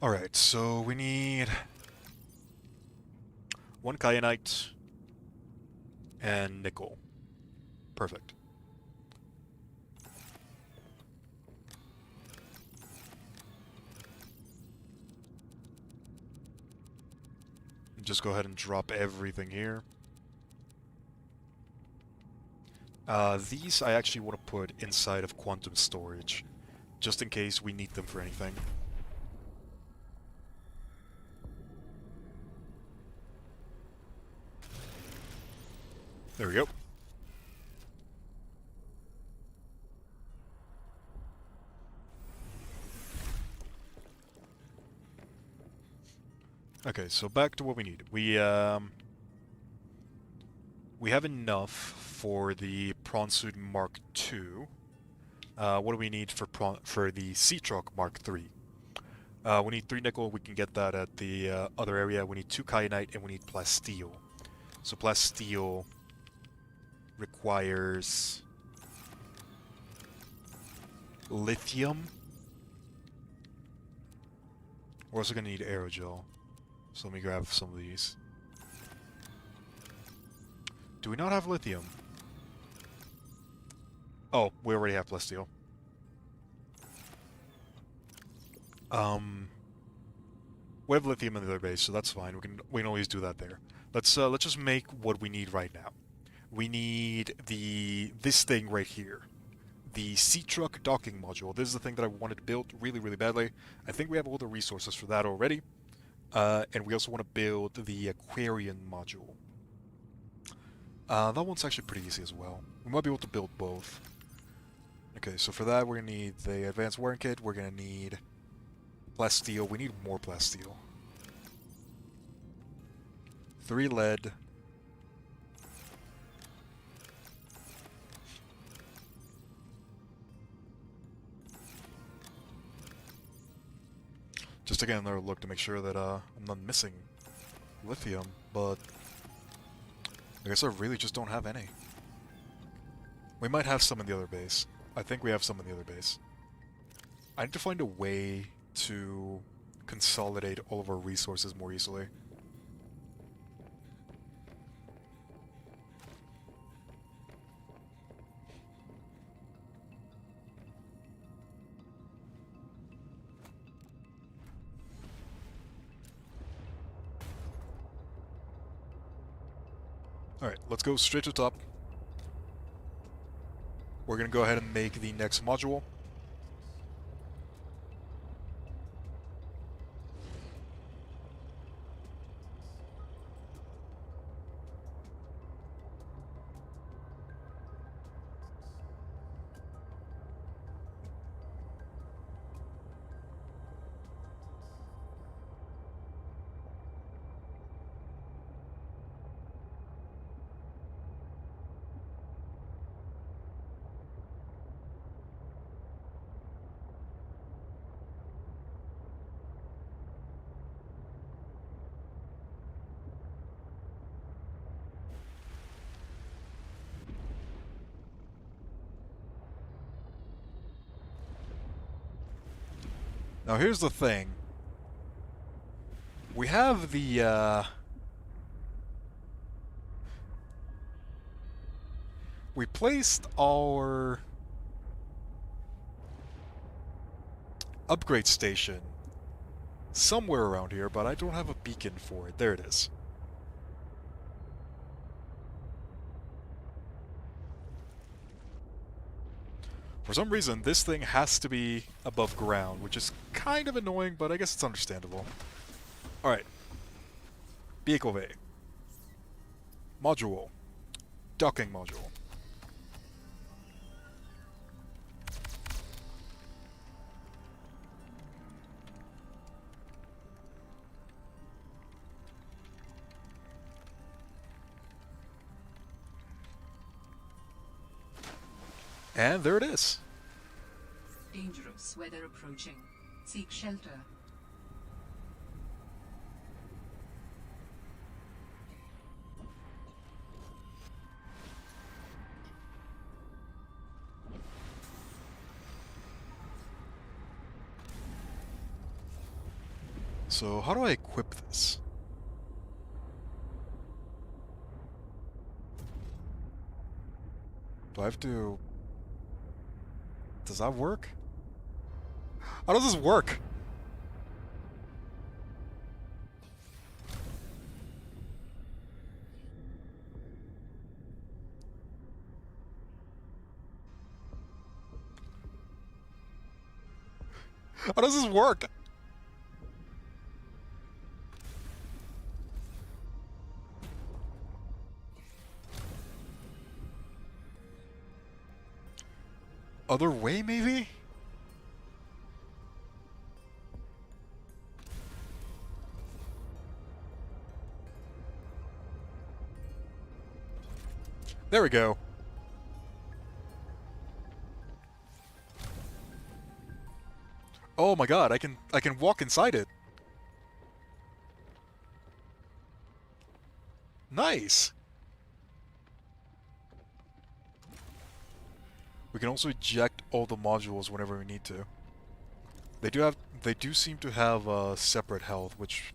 Alright, so we need 1 kyanite and nickel. Perfect. Just go ahead and drop everything here. These I actually want to put inside of quantum storage, just in case we need them for anything. There we go. Okay, so back to what we need. We have enough for the Prawn Suit Mark II. What do we need for the Sea Truck Mark III? We need 3 nickel. We can get that at the other area. We need 2 kyanite and we need plasteel. So plasteel requires lithium. We're also gonna need aerogel. So let me grab some of these. Do we not have lithium? Oh, we already have plasteel. We have lithium in the other base, so that's fine. We can always do that there. Let's just make what we need right now. We need this thing right here. The Sea Truck docking module. This is the thing that I wanted to build really, really badly. I think we have all the resources for that already. And we also want to build the Aquarium Module. That one's actually pretty easy as well. We might be able to build both. Okay, so for that we're going to need the Advanced Wiring Kit. We're going to need plasteel. We need more plasteel. 3 lead. Just again another look to make sure that I'm not missing lithium, but I guess I really just don't have any. We might have some in the other base. I think we have some in the other base. I need to find a way to consolidate all of our resources more easily. Alright, let's go straight to the top. We're going to go ahead and make the next module. Now here's the thing. We have the, we placed our upgrade station somewhere around here, but I don't have a beacon for it. There it is. For some reason, this thing has to be above ground, which is kind of annoying, but I guess it's understandable. Alright. Vehicle bay. Module. Docking module. And there it is. Dangerous weather approaching. Seek shelter. So how do I equip this? Do I have to... Does that work? How does this work? How does this work? Other way, maybe? There we go. Oh my god, I can walk inside it. Nice. We can also eject all the modules whenever we need to. They do seem to have separate health, which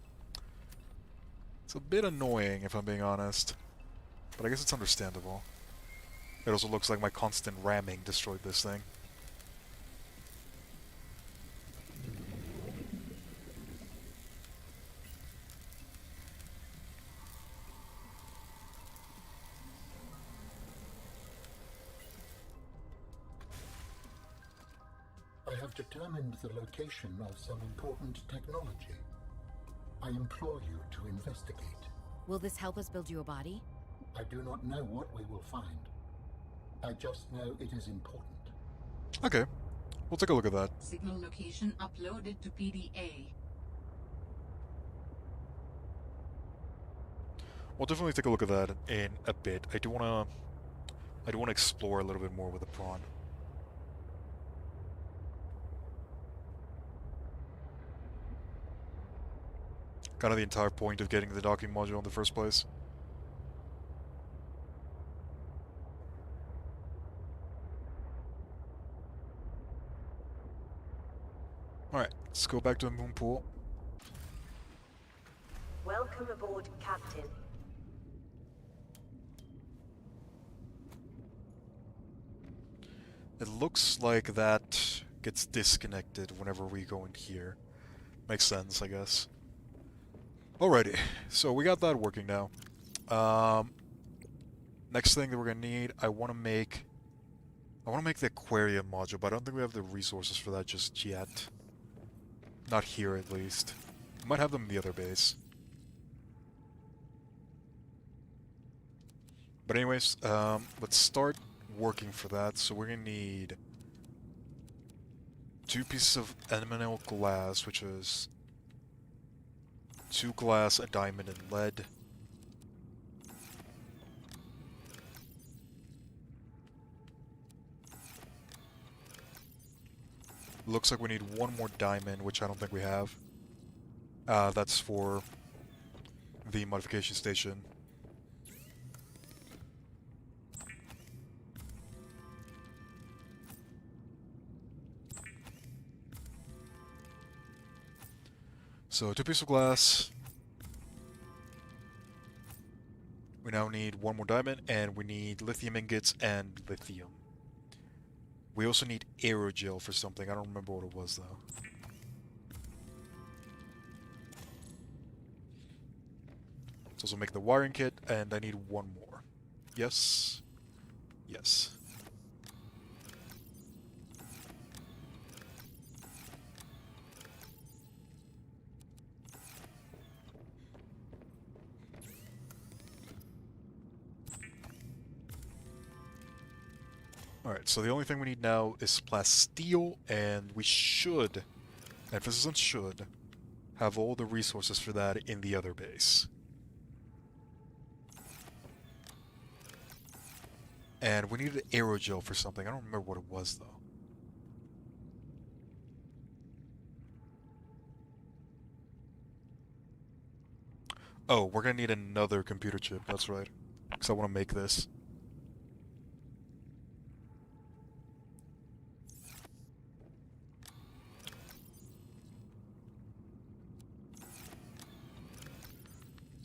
it's a bit annoying if I'm being honest. But I guess it's understandable. It also looks like my constant ramming destroyed this thing. I have determined the location of some important technology. I implore you to investigate. Will this help us build you a body? I do not know what we will find. I just know it is important. Okay, we'll take a look at that. Signal location uploaded to PDA. We'll definitely take a look at that in a bit. I do wanna explore a little bit more with the prawn. Kind of the entire point of getting the docking module in the first place. Alright, let's go back to the moon pool. Welcome aboard, Captain. It looks like that gets disconnected whenever we go in here. Makes sense, I guess. Alrighty, so we got that working now. Next thing that we're gonna need, I wanna make the Aquarium Module, but I don't think we have the resources for that just yet. Not here, at least. We might have them in the other base. But anyways, let's start working for that. So we're gonna need 2 pieces of enamel glass, which is 2 glass, a diamond, and lead. Looks like we need 1 more diamond, which I don't think we have. That's for the Modification Station. So 2 pieces of glass. We now need 1 more diamond, and we need lithium ingots and lithium. We also need aerogel for something. I don't remember what it was, though. Let's also make the wiring kit, and I need 1 more. Yes. Yes. Alright, so the only thing we need now is plasteel, and we should, emphasis on should, have all the resources for that in the other base. And we needed aerogel for something. I don't remember what it was, though. Oh, we're gonna need another computer chip, that's right. Because I want to make this.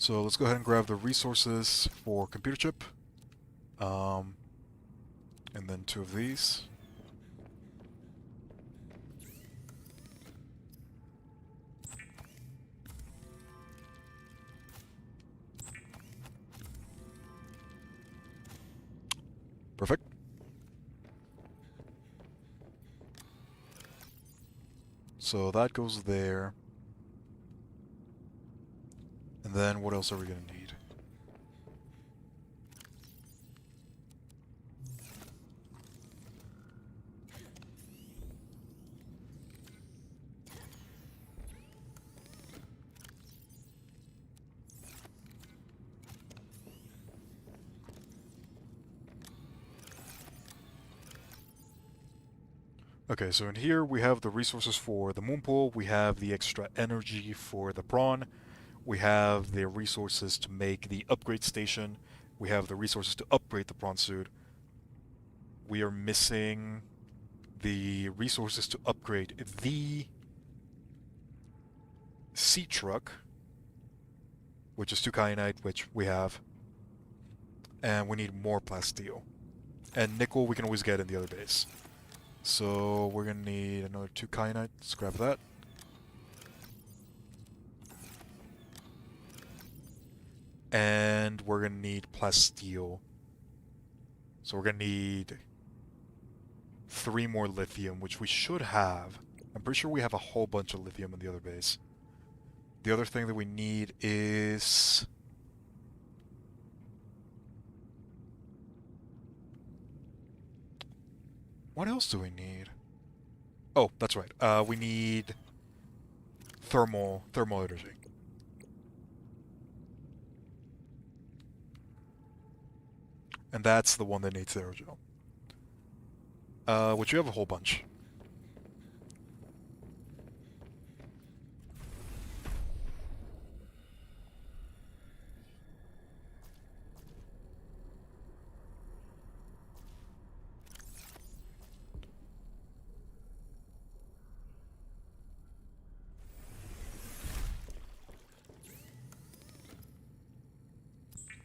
So let's go ahead and grab the resources for computer chip. And then 2 of these. Perfect. So that goes there. And then what else are we going to need? Okay, so in here we have the resources for the moon pool, we have the extra energy for the prawn, we have the resources to make the upgrade station, we have the resources to upgrade the prawn suit. We are missing the resources to upgrade the sea truck, which is 2 kyanite, which we have. And we need more plasteel. And nickel we can always get in the other base. So we're gonna need another 2 kyanite. Let's grab that. And we're gonna need plasteel. So we're gonna need 3 more lithium, which we should have. I'm pretty sure we have a whole bunch of lithium in the other base. The other thing that we need is... What else do we need? Oh, that's right. We need thermal energy. And that's the one that needs aerogel. Which you have a whole bunch.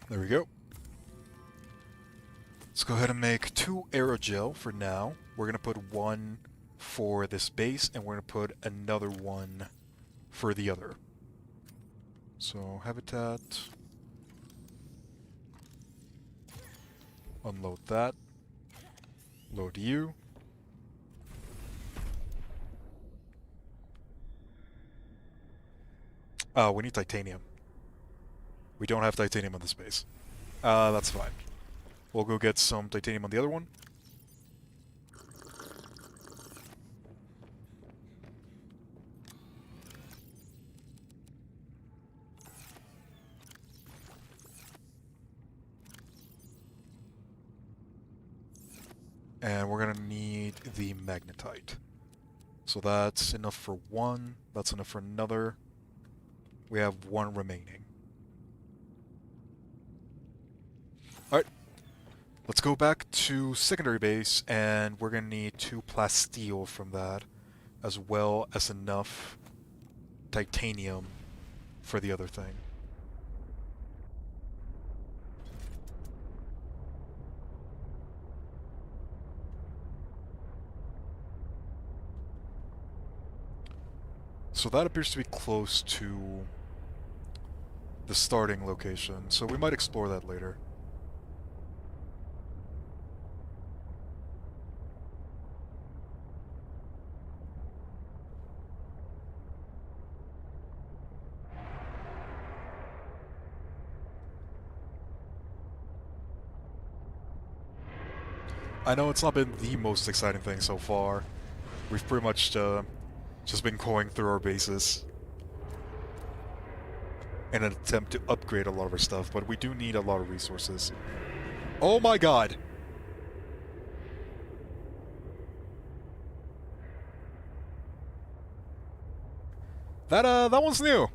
There we go. Let's go ahead and make 2 aerogel for now. We're going to put 1 for this base, and we're going to put another 1 for the other. So, habitat. Unload that. Load you. We need titanium. We don't have titanium on this base. That's fine. We'll go get some titanium on the other one. And we're gonna need the magnetite. So that's enough for 1. That's enough for another. We have 1 remaining. Alright. Let's go back to secondary base, and we're going to need 2 plasteel from that, as well as enough titanium for the other thing. So that appears to be close to the starting location, so we might explore that later. I know it's not been the most exciting thing so far. We've pretty much just been going through our bases in an attempt to upgrade a lot of our stuff, but we do need a lot of resources. Oh my god! That one's new!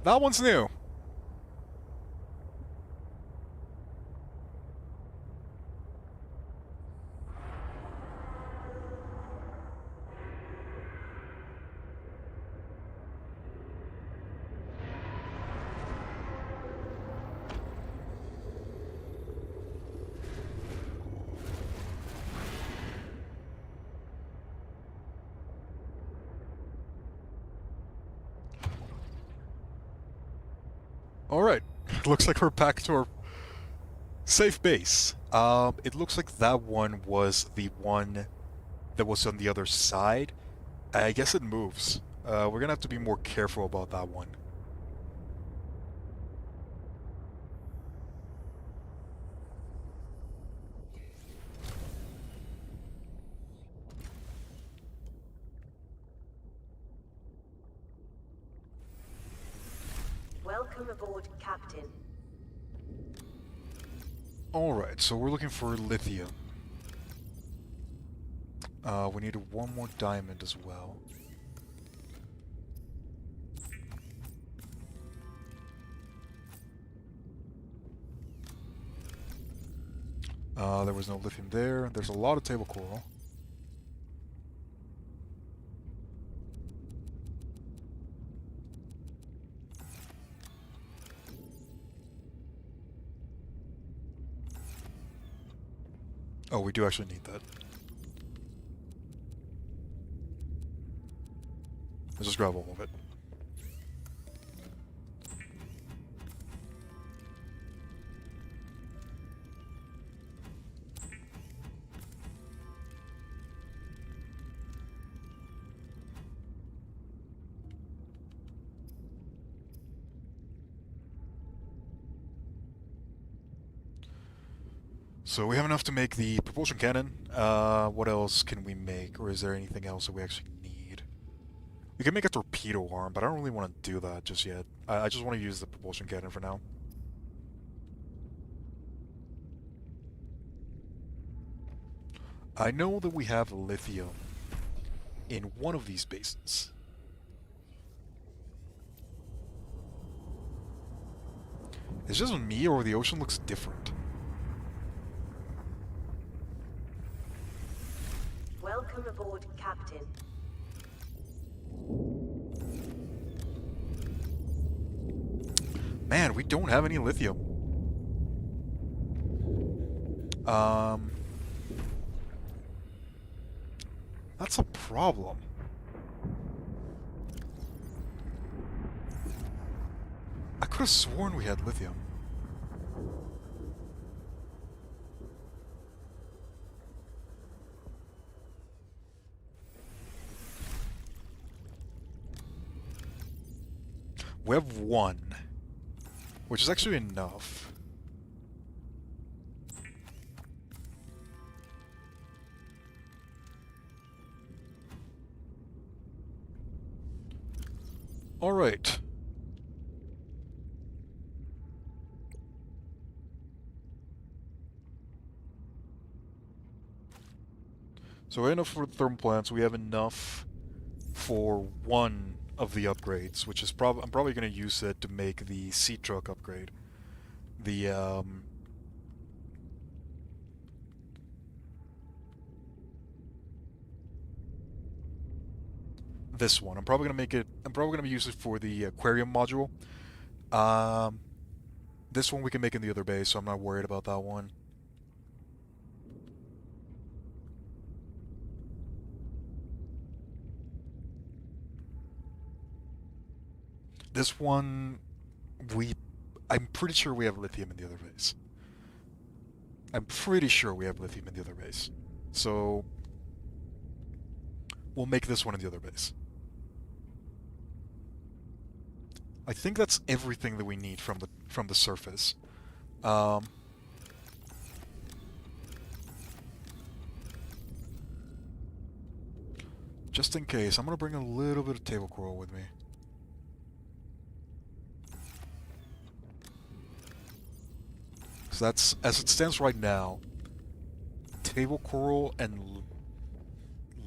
That one's new! Alright, looks like we're back to our safe base. It looks like that one was the one that was on the other side. I guess it moves. We're gonna have to be more careful about that one. Welcome aboard, Captain. Alright, so we're looking for lithium. We need one more diamond as well. There was no lithium there. There's a lot of table coral. Oh, we do actually need that. Let's just grab all of it. So we have enough to make the propulsion cannon. What else can we make? Or is there anything else that we actually need? We can make a torpedo arm, but I don't really want to do that just yet. I just want to use the propulsion cannon for now. I know that we have lithium in one of these bases. It's just me, or the ocean looks different. Welcome aboard, Captain. Man, we don't have any lithium. That's a problem. I could have sworn we had lithium. We have one, which is actually enough. All right. So we have enough for thermal plants. We have enough for one of the upgrades, which is I'm probably going to use it to make the sea truck upgrade. The this one. I'm probably going to make it. I'm probably going to use it for the Aquarium Module. This one we can make in the other base, so I'm not worried about that one. This one, I'm pretty sure we have lithium in the other base. I'm pretty sure we have lithium in the other base. So, we'll make this one in the other base. I think that's everything that we need from the surface. Just in case, I'm gonna bring a little bit of table coral with me. So that's, as it stands right now, table coral and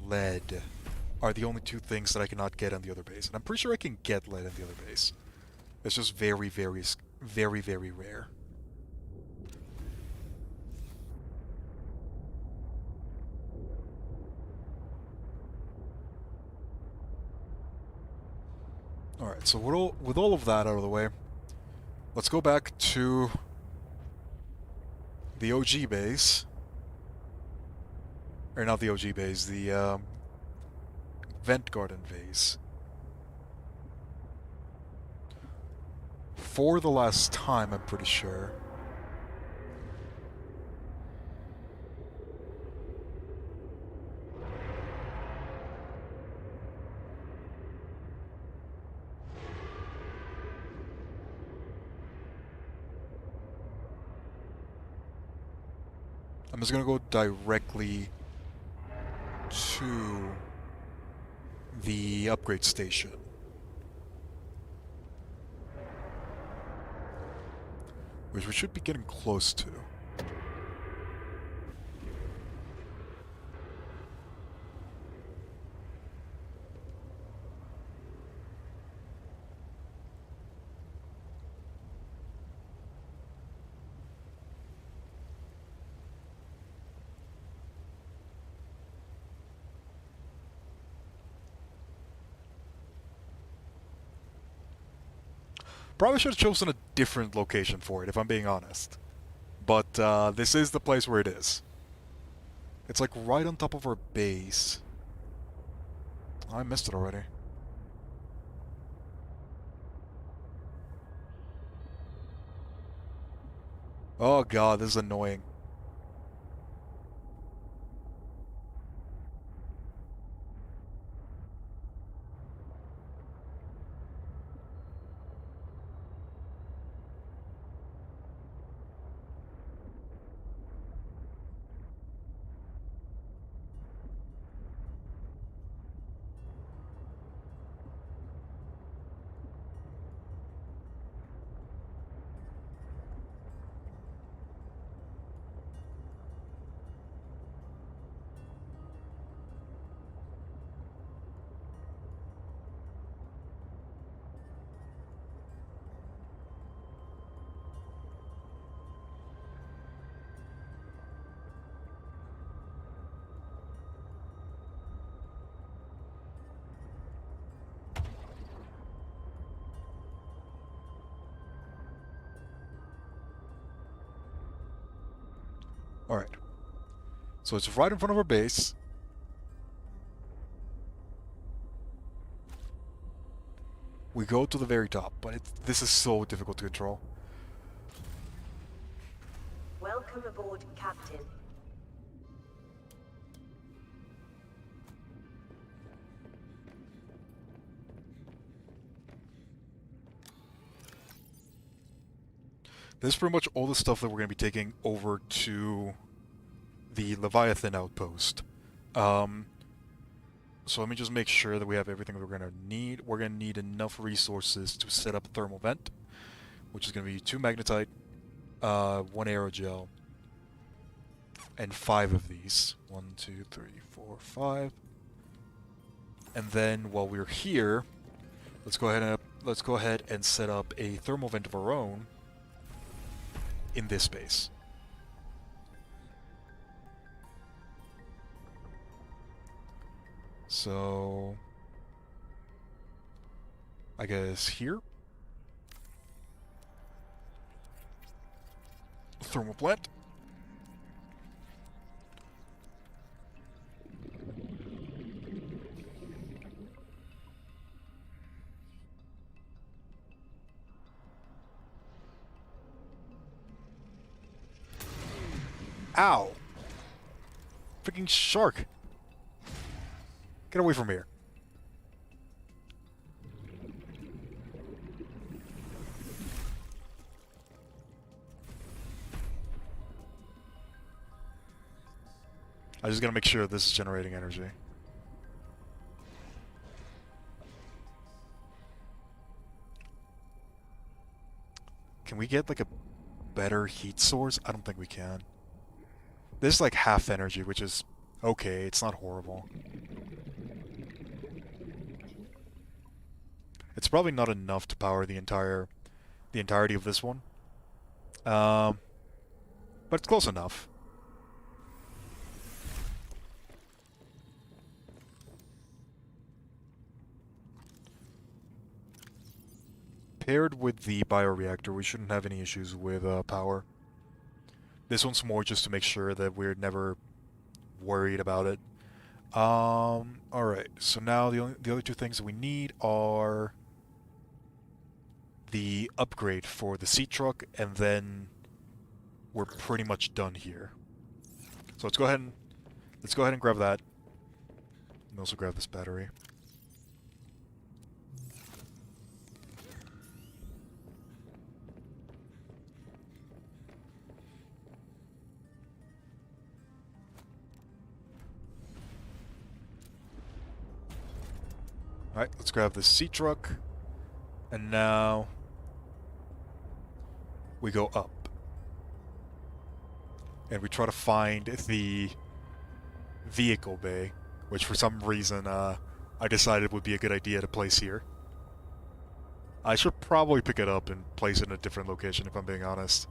lead are the only two things that I cannot get on the other base. And I'm pretty sure I can get lead on the other base. It's just very, very, very, very rare. Alright, so with all of that out of the way, let's go back to the OG base. Or not the OG base, the vent garden base. for the last time, I'm pretty sure. I'm just gonna go directly to the upgrade station. Which we should be getting close to. Probably should have chosen a different location for it, if I'm being honest. But this is the place where it is. It's like right on top of our base. I missed it already. Oh god, this is annoying. Alright. So it's right in front of our base. We go to the very top, but this is so difficult to control. Welcome aboard, Captain. This is pretty much all the stuff that we're going to be taking over to the Leviathan outpost. So let me just make sure that we have everything we're going to need. We're going to need enough resources to set up a thermal vent, which is going to be 2 magnetite, 1 aerogel, and 5 of these. 1, 2, 3, 4, 5. And then while we're here, let's go ahead and set up a thermal vent of our own in this space. So I guess here. Thermal plant. Ow! Freaking shark! Get away from here. I just gotta make sure this is generating energy. Can we get like a better heat source? I don't think we can. This is like half energy, which is okay. It's not horrible. It's probably not enough to power the entirety of this one. But it's close enough. Paired with the bioreactor, we shouldn't have any issues with power. This one's more just to make sure that we're never worried about it. Alright, so now the other two things that we need are the upgrade for the sea truck, and then we're pretty much done here. So let's go ahead and grab that. And also grab this battery. Alright, let's grab the sea truck. And now we go up. And we try to find the vehicle bay, which for some reason I decided would be a good idea to place here. I should probably pick it up and place it in a different location if I'm being honest.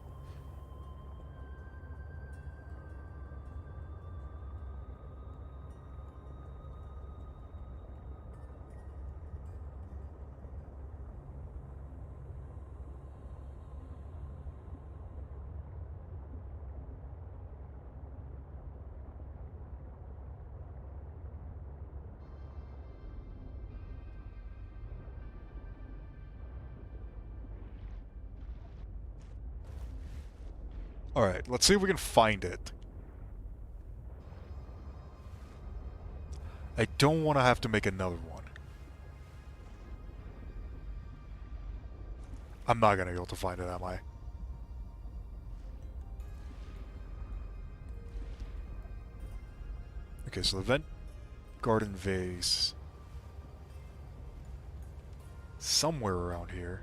Alright, let's see if we can find it. I don't want to have to make another one. I'm not going to be able to find it, am I? Okay, so the vent garden vase. Somewhere around here.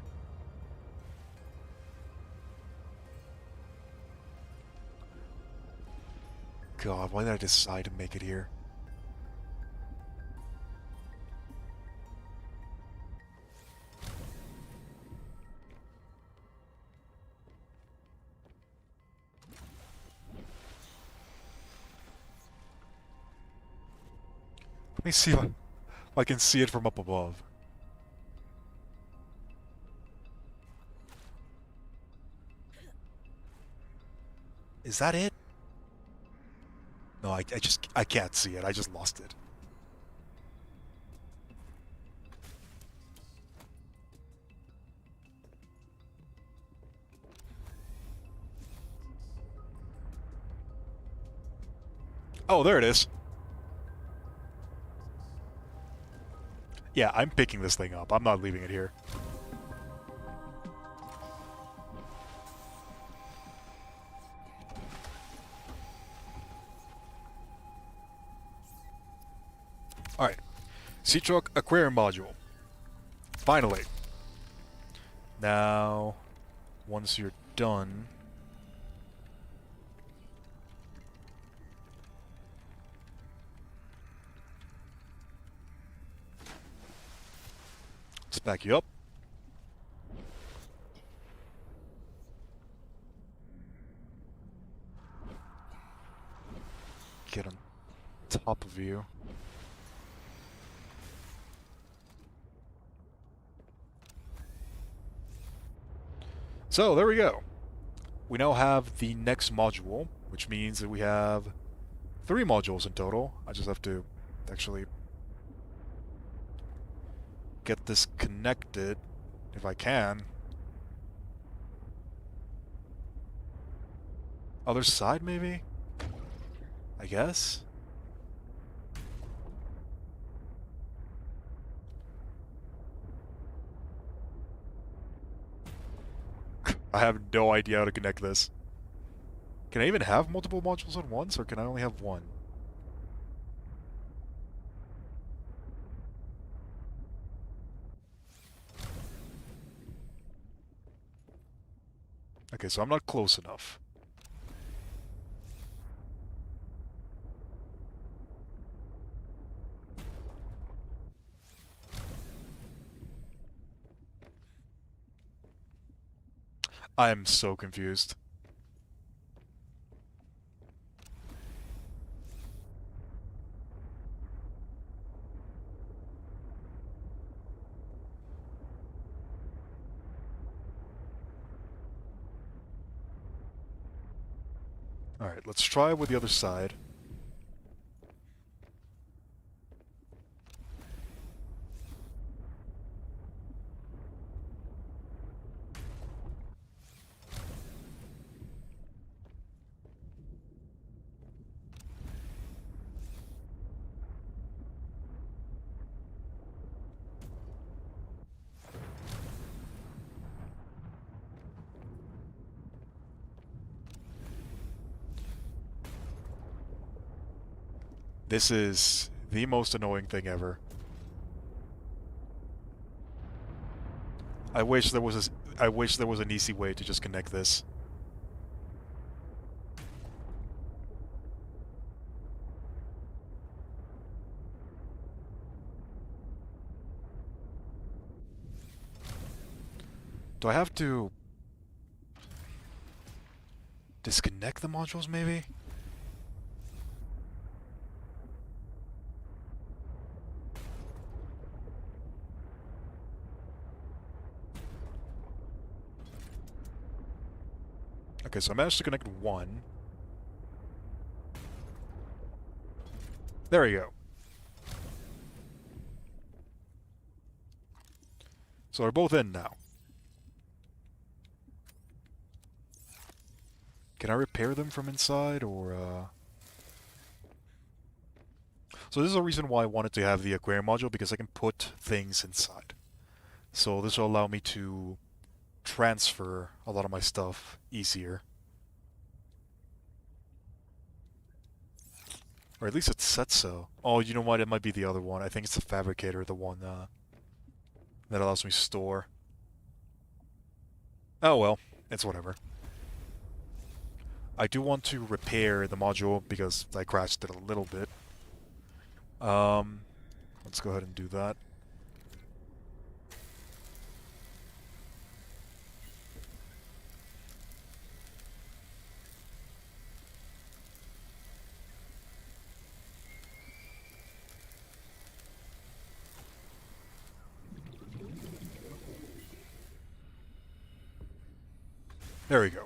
God, why did I decide to make it here? Let me see if I can see it from up above. Is that it? No, I can't see it. I just lost it. Oh, there it is. Yeah, I'm picking this thing up. I'm not leaving it here. Alright. Sea Truck Aquarium Module. Finally. Now, once you're done... let's back you up. Get on top of you. So, there we go. We now have the next module, which means that we have 3 modules in total. I just have to actually get this connected, if I can. Other side, maybe? I guess? I have no idea how to connect this. Can I even have multiple modules at once, or can I only have one? Okay, so I'm not close enough. I am so confused. Alright, let's try with the other side. This is the most annoying thing ever. I wish there was an easy way to just connect this. Do I have to disconnect the modules, maybe? Okay, so I managed to connect one. There we go. So they're both in now. Can I repair them from inside, or, So this is a reason why I wanted to have the Aquarium Module, because I can put things inside. So this will allow me to transfer a lot of my stuff easier. Or at least it said so. Oh, you know what? It might be the other one. I think it's the Fabricator, the one that allows me to store. Oh well, it's whatever. I do want to repair the module because I crashed it a little bit. Let's go ahead and do that. There we go.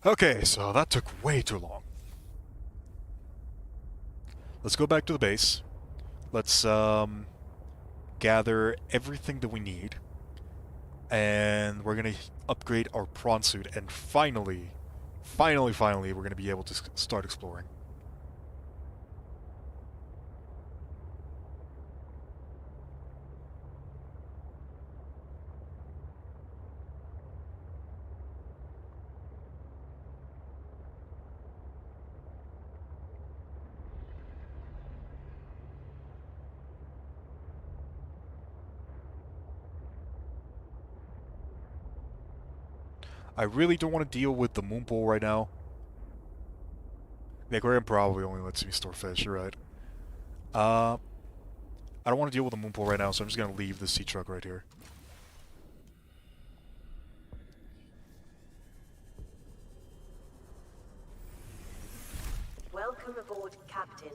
Okay, so that took way too long. Let's go back to the base. Let's gather everything that we need. And we're gonna upgrade our prawn suit, and finally, we're gonna be able to start exploring. I really don't want to deal with the moon pool right now. The aquarium probably only lets me store fish, you're right. I don't want to deal with the moon pool right now, so I'm just going to leave the sea truck right here. Welcome aboard, Captain.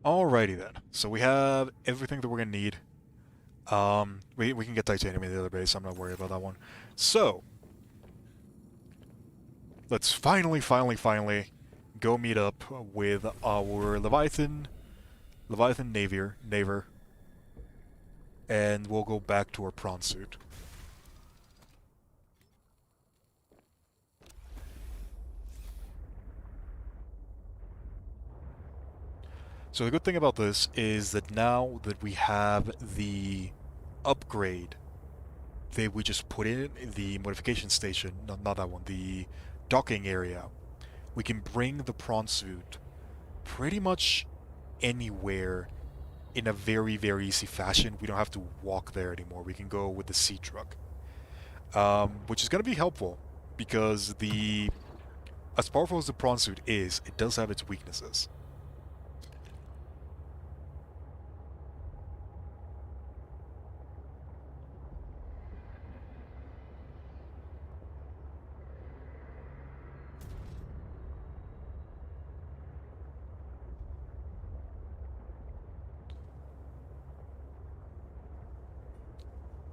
Alrighty then. So we have everything that we're gonna need. We can get titanium in the other base. I'm not worried about that one. So let's finally go meet up with our Leviathan Naver, and we'll go back to our prawn suit. So the good thing about this is that now that we have the upgrade that we just put in, the modification station, no, not that one, the docking area, we can bring the prawn suit pretty much anywhere in a very, very easy fashion. We don't have to walk there anymore. We can go with the sea truck, which is going to be helpful because as powerful as the prawn suit is, it does have its weaknesses.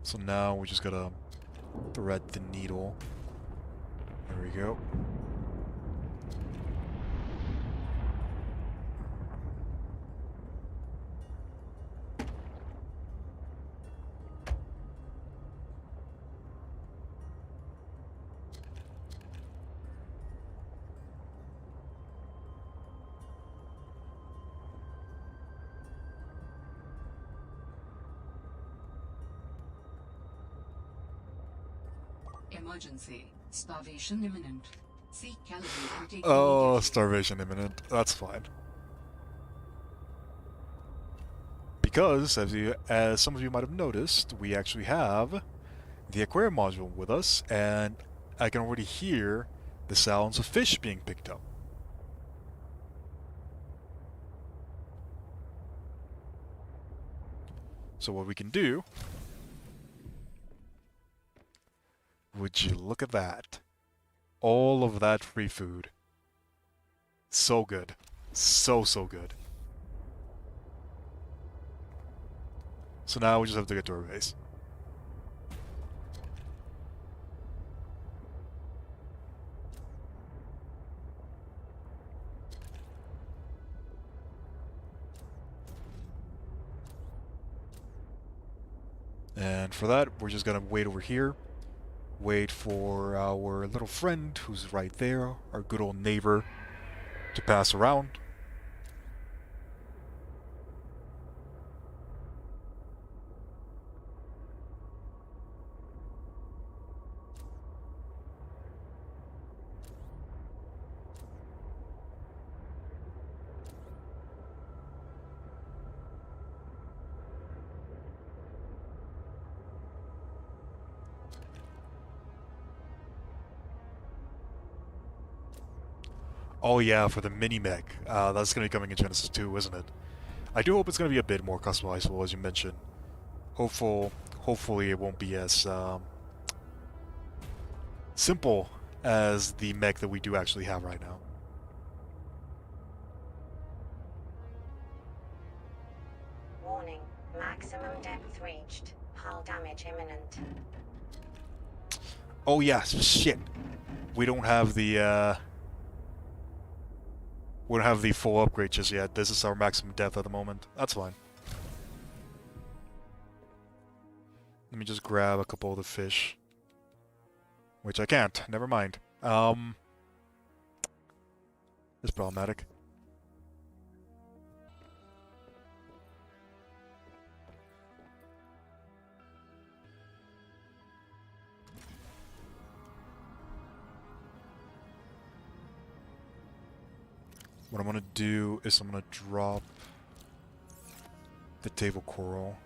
So now we just gotta thread the needle. There we go. emergency. Starvation imminent. Seek calorie intake Oh, immediately. starvation imminent. That's fine. Because, as some of you might have noticed, we actually have the Aquarium Module with us, and I can already hear the sounds of fish being picked up. So what we can do... Would you look at that? All of that free food. So good. So good. So now we just have to get to our base. And for that, we're just gonna wait over here. Wait for our little friend who's right there, our good old neighbor, to pass around. Oh yeah, for the mini-mech. That's going to be coming in Genesis 2, isn't it? I do hope it's going to be a bit more customizable, as you mentioned. Hopefully it won't be as simple as the mech that we do actually have right now. Warning. Maximum depth reached. Hull damage imminent. Oh yeah, shit. We don't have the full upgrade just yet. This is our maximum depth at the moment. That's fine. Let me just grab a couple of the fish. Which I can't. Never mind. It's problematic. What I'm gonna do is I'm gonna drop the table coral.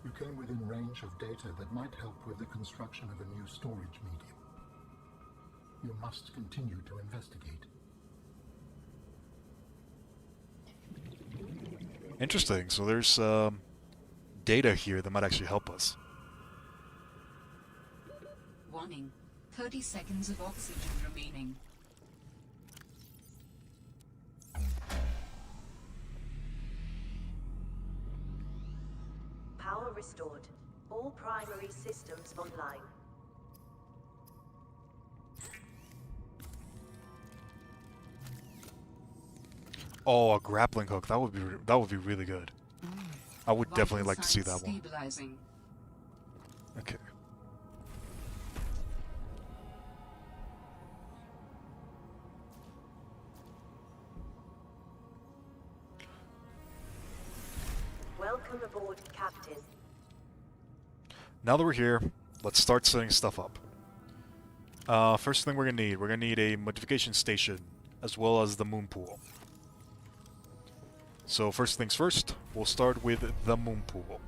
You came within range of data that might help with the construction of a new storage medium. You must continue to investigate. Interesting. So there's data here that might actually help us. Warning. 30 seconds of oxygen remaining. Power restored. All primary systems online. Oh, a grappling hook. That would be really good. I would definitely like to see that one. Stabilizing. Okay. Welcome aboard, Captain. Now that we're here, let's start setting stuff up. First thing we're gonna need a Modification Station, as well as the moon pool. So first things first, we'll start with the moon pool.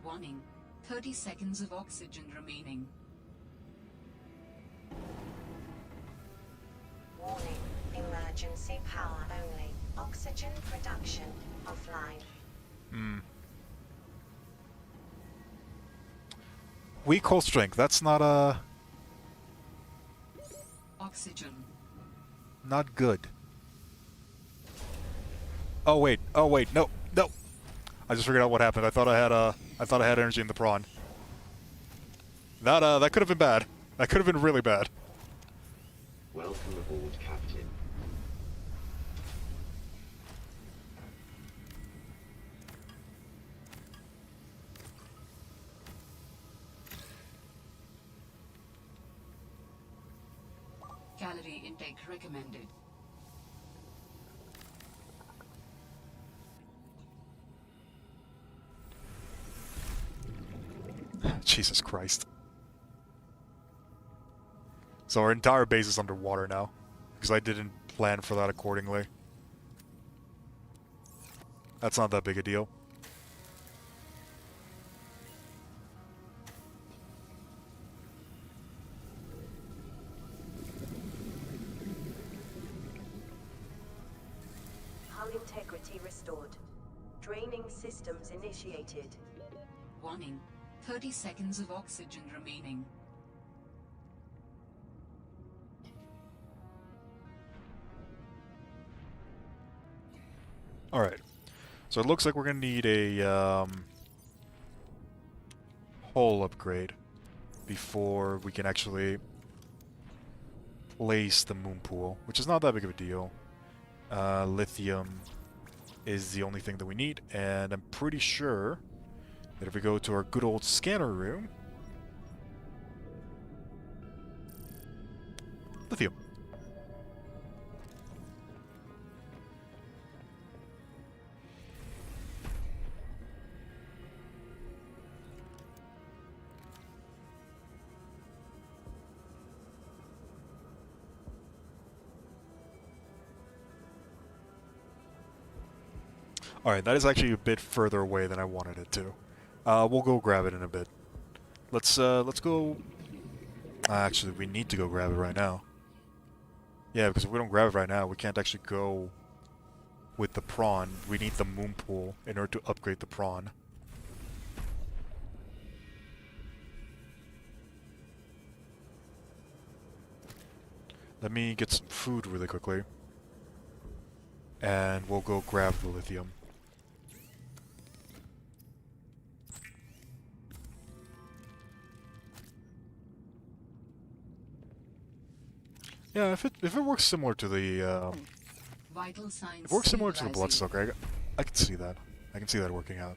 Warning. 30 seconds of oxygen remaining. Warning. Emergency power only. Oxygen production offline. Weak hull strength. That's not Oxygen. not good. Oh wait. No. I just figured out what happened. I thought I had energy in the prawn. That could have been bad. That could have been really bad. Welcome aboard, Captain. Calorie intake recommended. Jesus Christ. So our entire base is underwater now, because I didn't plan for that accordingly. That's not that big a deal. Hull integrity restored. Draining systems initiated. Warning. 30 seconds of oxygen remaining. Alright. So it looks like we're going to need a hull upgrade before we can actually place the moon pool, which is not that big of a deal. Lithium is the only thing that we need, and I'm pretty sure that if we go to our good old scanner room... Lithium. Alright, that is actually a bit further away than I wanted it to. We'll go grab it in a bit. Let's go... Actually, we need to go grab it right now. Yeah, because if we don't grab it right now, we can't actually go with the prawn. We need the moon pool in order to upgrade the prawn. Let me get some food really quickly. And we'll go grab the lithium. Yeah, if it works similar to the Vital signs. if it works similar to the stabilizing. Bloodsucker, I can see that. I can see that working out.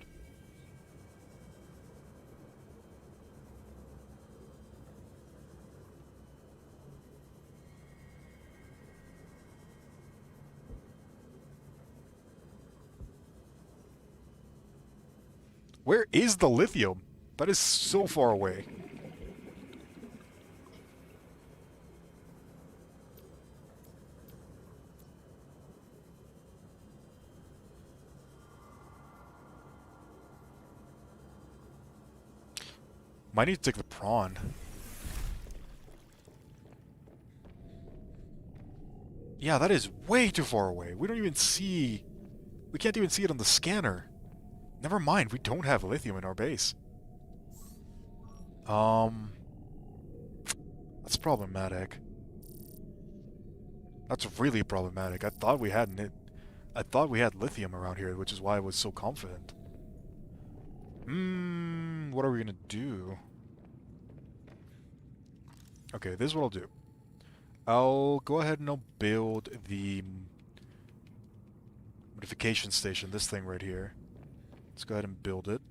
Where is the lithium? That is so far away. Might need to take the prawn. Yeah, that is way too far away. We don't even see... We can't even see it on the scanner. Never mind, we don't have lithium in our base. That's problematic. That's really problematic. I thought we had lithium around here, which is why I was so confident. What are we gonna do? Okay, this is what I'll do. I'll go ahead and I'll build the Modification Station, this thing right here. Let's go ahead and build it.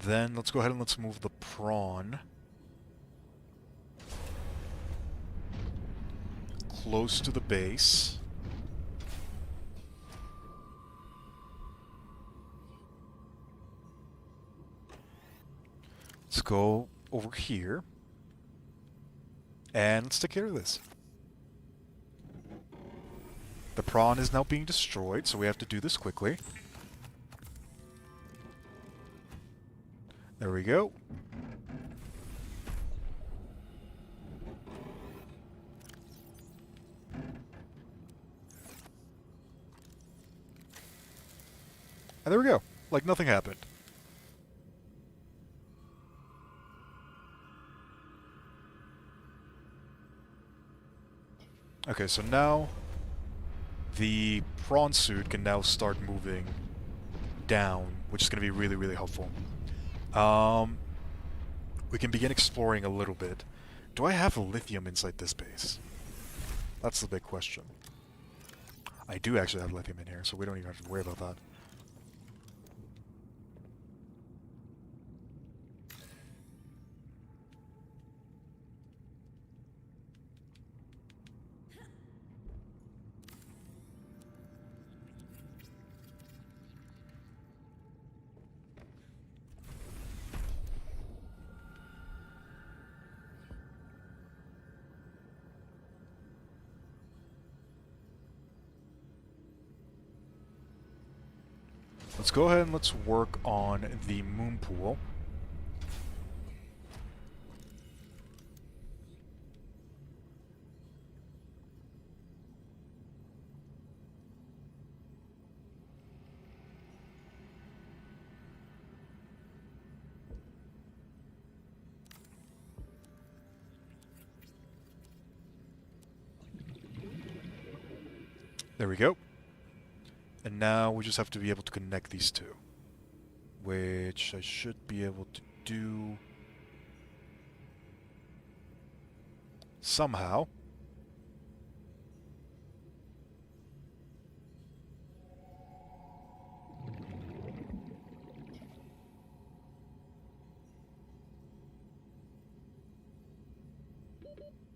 Then let's go ahead and let's move the prawn close to the base. Let's go over here. And let's take care of this. The prawn is now being destroyed, so we have to do this quickly. There we go. And there we go. Like nothing happened. Okay, so now the prawn suit can now start moving down, which is going to be really, really helpful. We can begin exploring a little bit. Do I have lithium inside this base? That's the big question. I do actually have lithium in here, so we don't even have to worry about that. Let's go ahead and let's work on the moon pool. There we go. And now we just have to be able to connect these two, which I should be able to do somehow.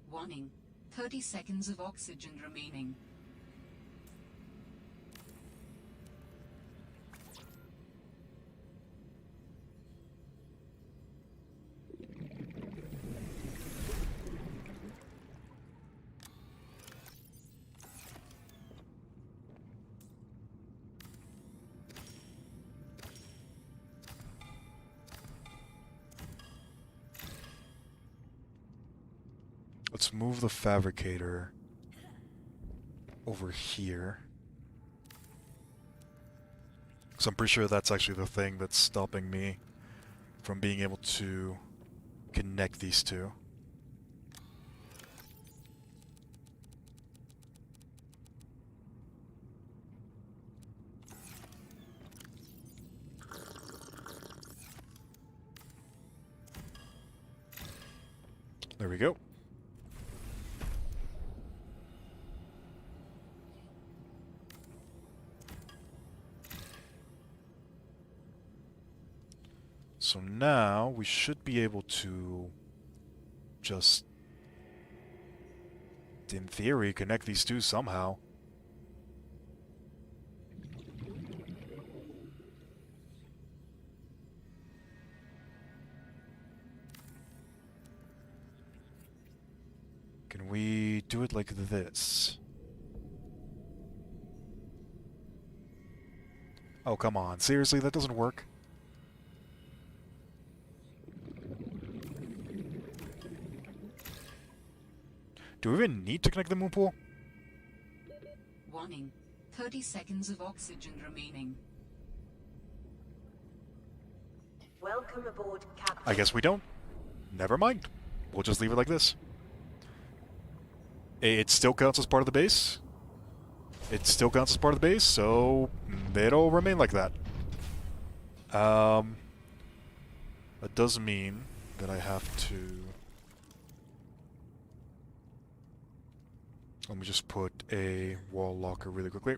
Warning. 30 seconds of oxygen remaining. Let's move the fabricator over here. Because I'm pretty sure that's actually the thing that's stopping me from being able to connect these two. There we go. So now we should be able to just, in theory, connect these two somehow. Can we do it like this? Oh, come on. Seriously, that doesn't work? Do we even need to connect the moon pool? Warning. 30 seconds of oxygen remaining. Welcome aboard, Captain. I guess we don't. Never mind. We'll just leave it like this. It still counts as part of the base. It still counts as part of the base, so it'll remain like that. That does mean that I have to... Let me just put a wall locker really quickly.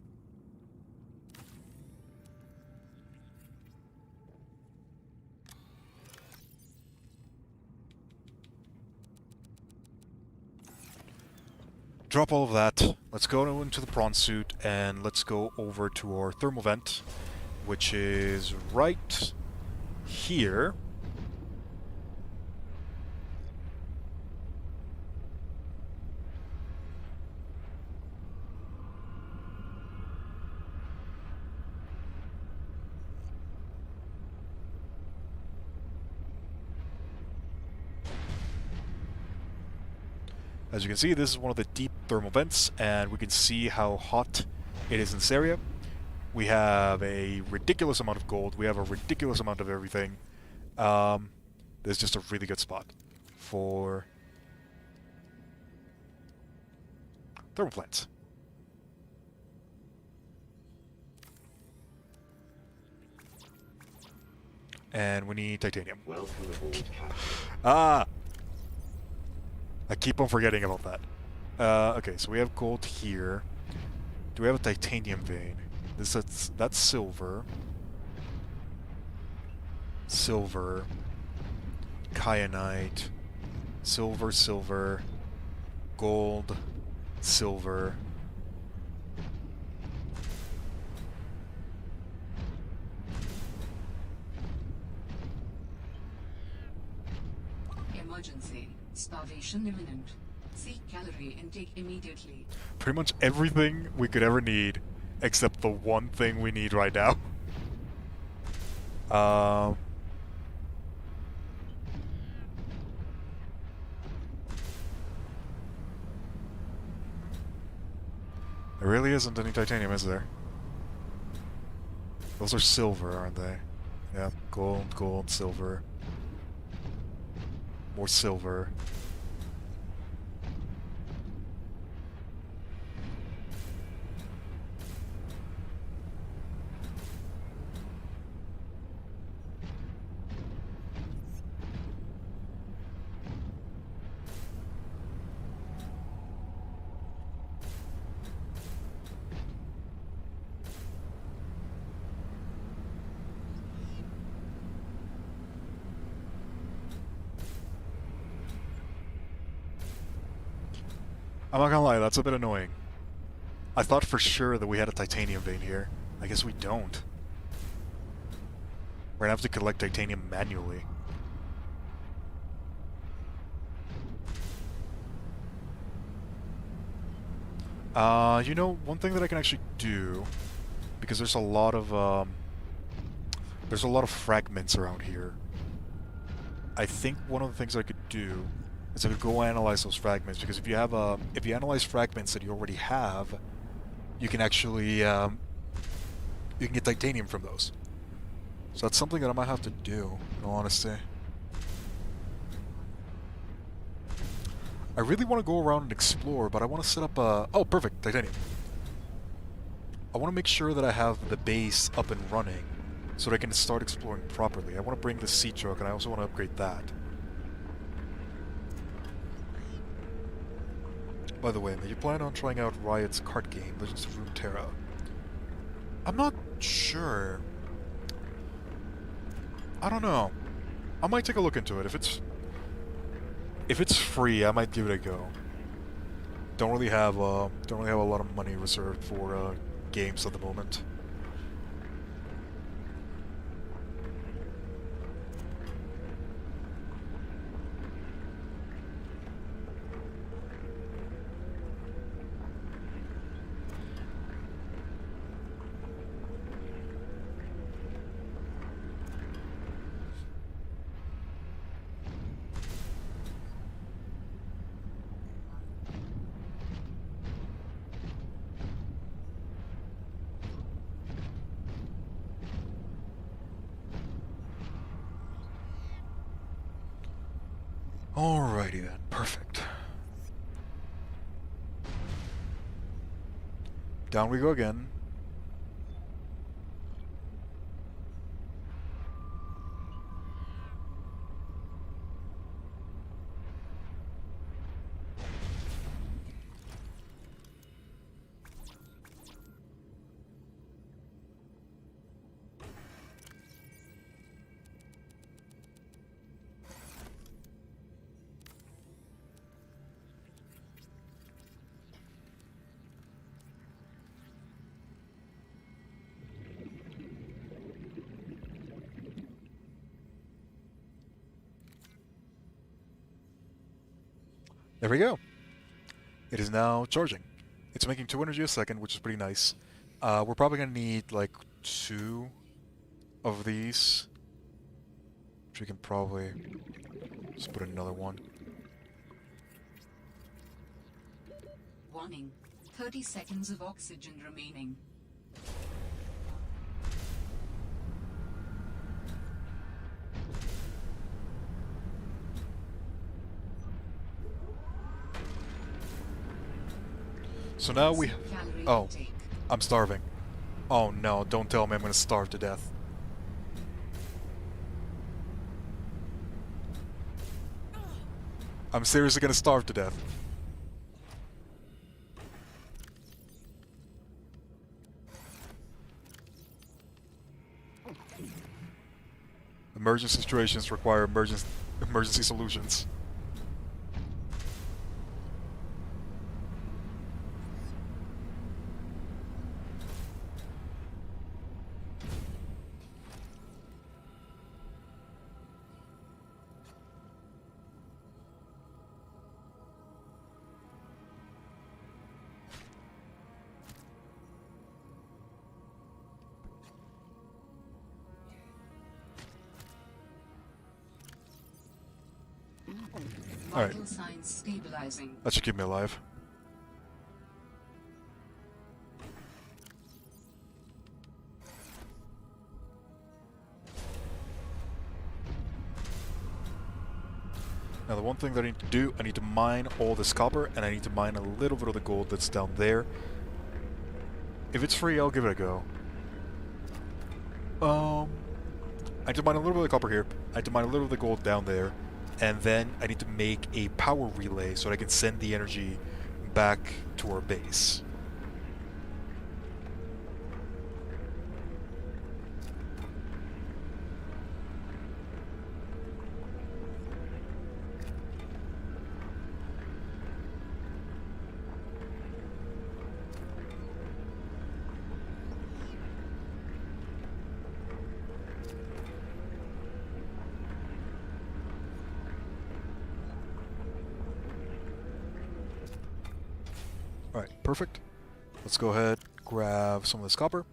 Drop all of that. Let's go into the prawn suit and let's go over to our thermal vent, which is right here. As you can see, this is one of the deep thermal vents, and we can see how hot it is in this area. We have a ridiculous amount of gold. We have a ridiculous amount of everything. This is just a really good spot for thermal plants. And we need titanium. Welcome aboard, Captain. Ah! I keep on forgetting about that. Okay, so we have gold here. Do we have a titanium vein? That's silver. Silver. Kyanite. Silver, silver. Gold. Silver. Emergency. Starvation imminent. Seek calorie intake immediately. Pretty much everything we could ever need, except the one thing we need right now. There really isn't any titanium, is there? Those are silver, aren't they? Yeah, gold, gold, silver. More silver. I'm not gonna lie, that's a bit annoying. I thought for sure that we had a titanium vein here. I guess we don't. We're gonna have to collect titanium manually. You know, one thing that I can actually do, because there's a lot of fragments around here. I think one of the things I could do is I could go analyze those fragments, because if you analyze fragments that you already have, you can actually you can get titanium from those. So that's something that I might have to do, in all honesty. I really want to go around and explore, but I want to set up a... Oh, perfect, titanium. I want to make sure that I have the base up and running, so that I can start exploring properly. I want to bring the sea truck, and I also want to upgrade that. By the way, you plan on trying out Riot's card game, Legends of Runeterra? I'm not sure. I don't know. I might take a look into it. If it's free, I might give it a go. Don't really have a lot of money reserved for games at the moment. Alrighty then, perfect. Down we go again. There we go. It is now charging. It's making 2 energy a second, which is pretty nice. We're probably going to need like 2 of these, which we can probably just put another one. Warning. 30 seconds of oxygen remaining. So now we... Calorie Oh, intake. I'm starving. Oh no, don't tell me I'm gonna starve to death. I'm seriously gonna starve to death. Emergency situations require emergency solutions. Alright. Vital signs stabilizing. That should keep me alive. Now the one thing that I need to do, I need to mine all this copper, and I need to mine a little bit of the gold that's down there. If it's free, I'll give it a go. I need to mine a little bit of the copper here, I need to mine a little of the gold down there, and then I need to make a power relay so that I can send the energy back to our base. Alright, perfect. Let's go ahead, grab some of this copper.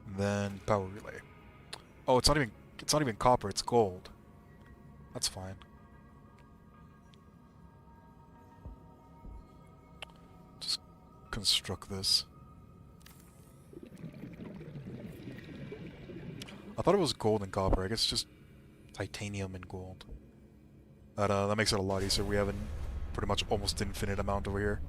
And then power relay. Oh, it's not even copper, it's gold. That's fine. Just construct this. I thought it was gold and copper. I guess it's just titanium and gold. That makes it a lot easier. We have a pretty much almost infinite amount over here.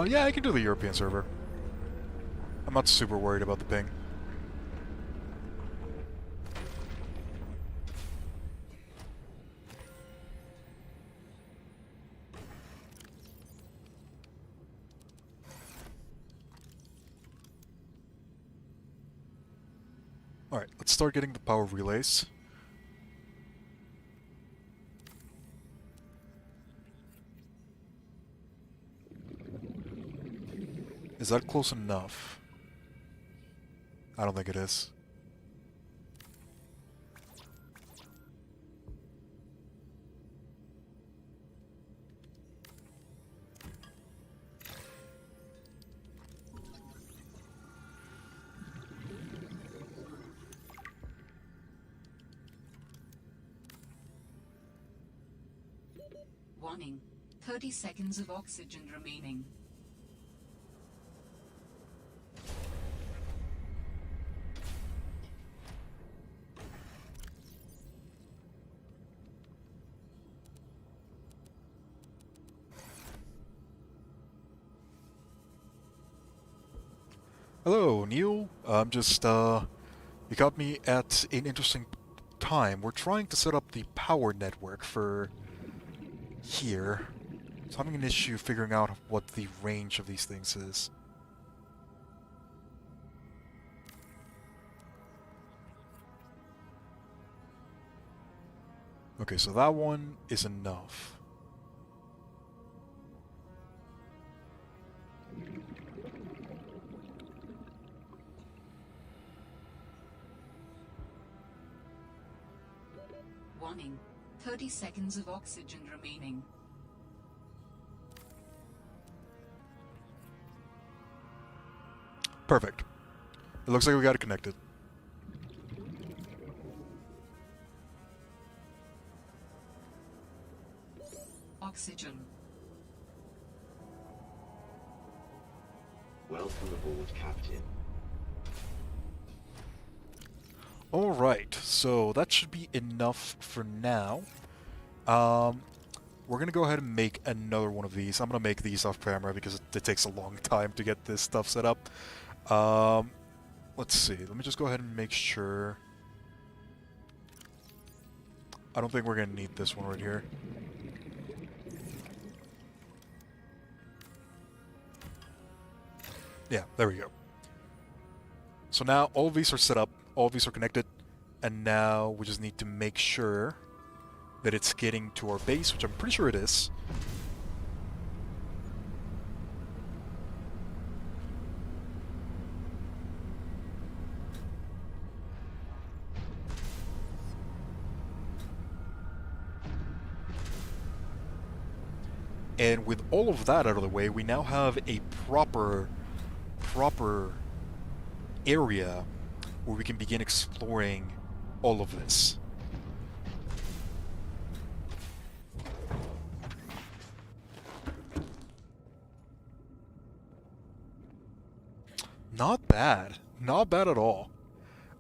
Yeah, I can do the European server. I'm not super worried about the ping. Alright, let's start getting the power relays. Is that close enough? I don't think it is. Warning. 30 seconds of oxygen remaining. Hello, Neil. I'm just, you got me at an interesting time. We're trying to set up the power network for here. So I'm having an issue figuring out what the range of these things is. Okay, so that one is enough. Warning. 30 seconds of oxygen remaining. Perfect. It looks like we got it connected. Oxygen. Welcome aboard, Captain. Alright, so that should be enough for now. We're gonna go ahead and make another one of these. I'm gonna make these off camera because it takes a long time to get this stuff set up. Let's see, let me just go ahead and make sure. I don't think we're gonna need this one right here. Yeah, there we go. So now all of these are set up, all of these are connected, and now we just need to make sure that it's getting to our base, which I'm pretty sure it is. And with all of that out of the way, we now have a proper area where we can begin exploring all of this. Not bad. Not bad at all.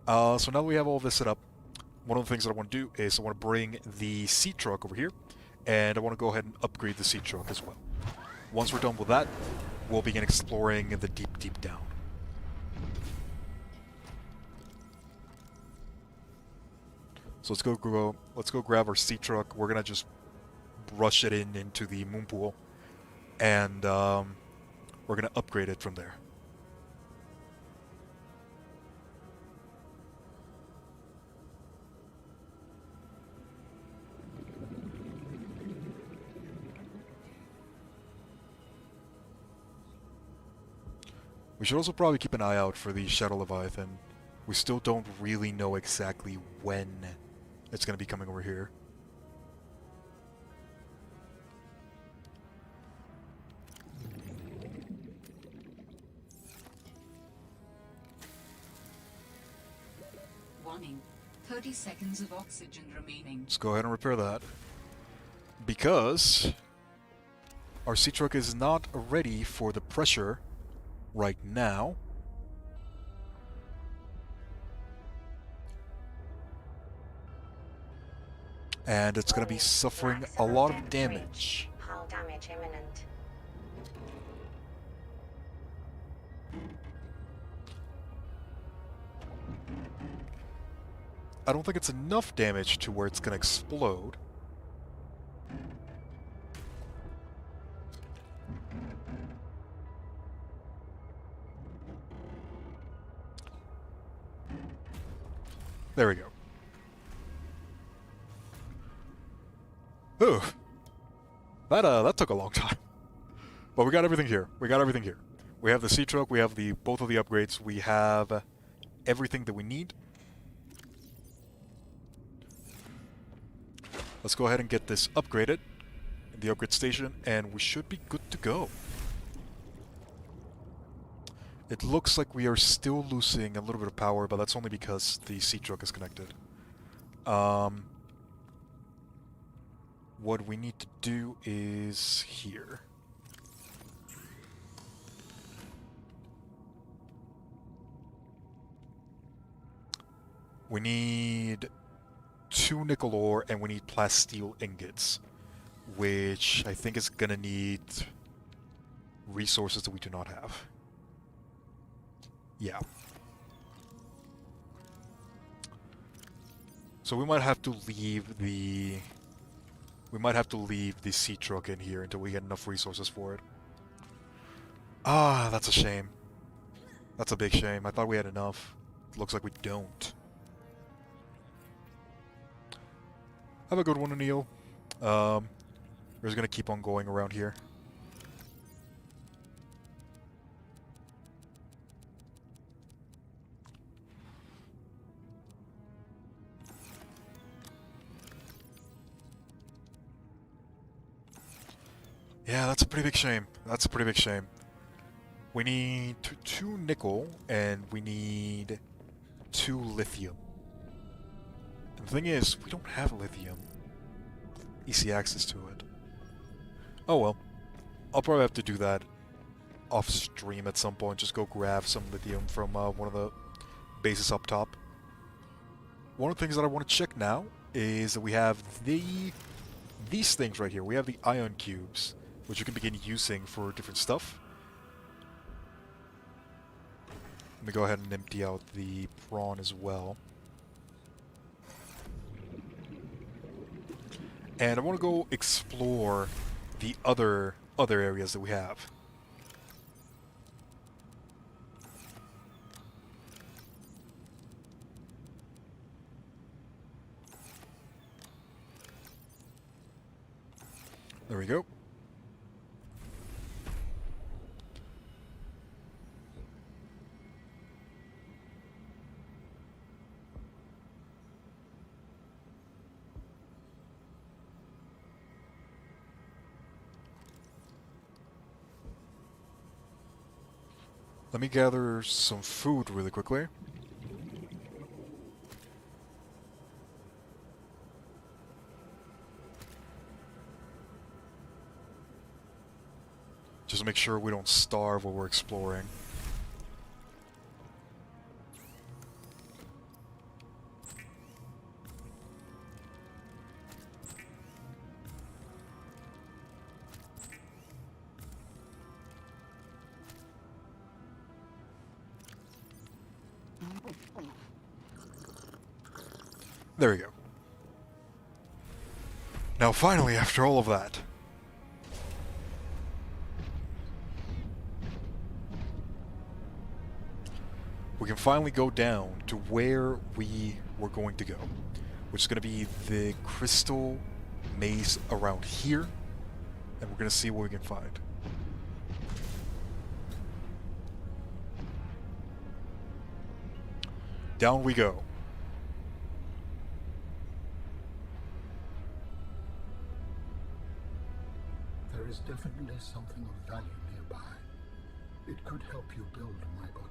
So now that we have all this set up, one of the things that I want to do is I want to bring the sea truck over here, and I want to go ahead and upgrade the sea truck as well. Once we're done with that, we'll begin exploring the deep down. So let's go grab our sea truck. We're gonna just rush it into the moon pool, and we're gonna upgrade it from there. We should also probably keep an eye out for the Shadow Leviathan. We still don't really know exactly when it's going to be coming over here. Warning. 30 seconds of oxygen remaining. Let's go ahead and repair that. Because our sea truck is not ready for the pressure right now. And it's going to be suffering a lot of damage. Hull damage imminent. I don't think it's enough damage to where it's going to explode. There we go. Ooh. That took a long time. But we got everything here. We got everything here. We have the sea truck, we have both of the upgrades, we have everything that we need. Let's go ahead and get this upgraded in the upgrade station, and we should be good to go. It looks like we are still losing a little bit of power, but that's only because the sea truck is connected. What we need to do is here. We need 2 nickel ore and we need plasteel ingots, which I think is gonna need resources that we do not have. Yeah. So we might have to leave the... We might have to leave the sea truck in here until we get enough resources for it. Ah, that's a shame. That's a big shame. I thought we had enough. Looks like we don't. Have a good one, Anil. We're just gonna keep on going around here. Yeah, that's a pretty big shame. That's a pretty big shame. We need 2 nickel, and we need 2 lithium. And the thing is, we don't have lithium. Easy access to it. Oh well. I'll probably have to do that off-stream at some point. Just go grab some lithium from one of the bases up top. One of the things that I want to check now is that we have these things right here. We have the ion cubes, which you can begin using for different stuff. Let me go ahead and empty out the prawn as well. And I want to go explore the other areas that we have. There we go. Let me gather some food really quickly. Just to make sure we don't starve while we're exploring. There we go. Now finally, after all of that, we can finally go down to where we were going to go, which is going to be the crystal maze around here, and we're going to see what we can find. Down we go. There is definitely something of value nearby. It could help you build my body.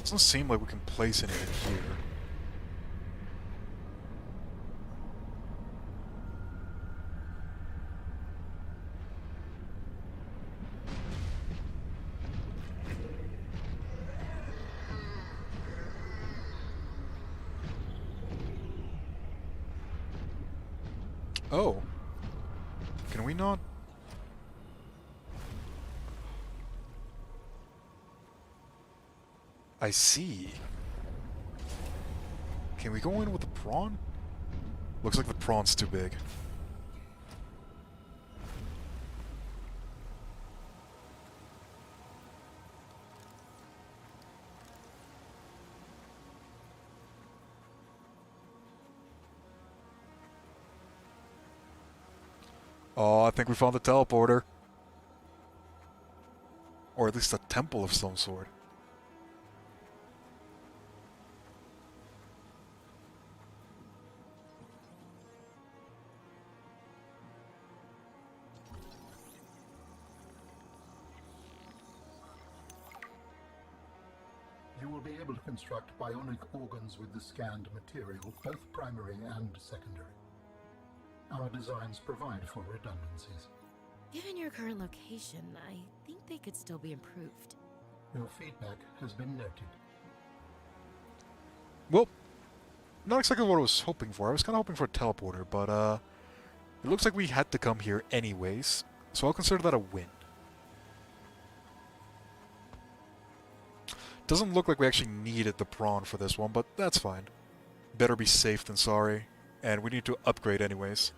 Doesn't seem like we can place anything here. Oh. Can we not? I see. Can we go in with the prawn? Looks like the prawn's too big. Oh, I think we found the teleporter. Or at least a temple of some sort. You will be able to construct bionic organs with the scanned material, both primary and secondary. Our designs provide for redundancies. Given your current location, I think they could still be improved. Your feedback has been noted. Well, not exactly what I was hoping for. I was kind of hoping for a teleporter, but it looks like we had to come here anyways, so I'll consider that a win. Doesn't look like we actually needed the prawn for this one, but that's fine. Better be safe than sorry, and we need to upgrade anyways.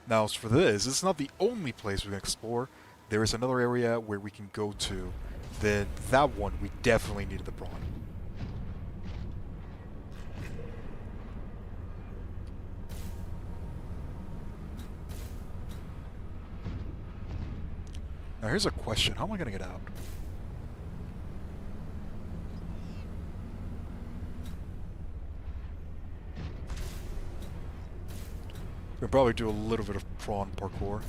Now, as for this, it's not the only place we can explore. There is another area where we can go to. Then that one, we definitely needed the prawn. Now here's a question. How am I going to get out? We'll probably do a little bit of prawn parkour.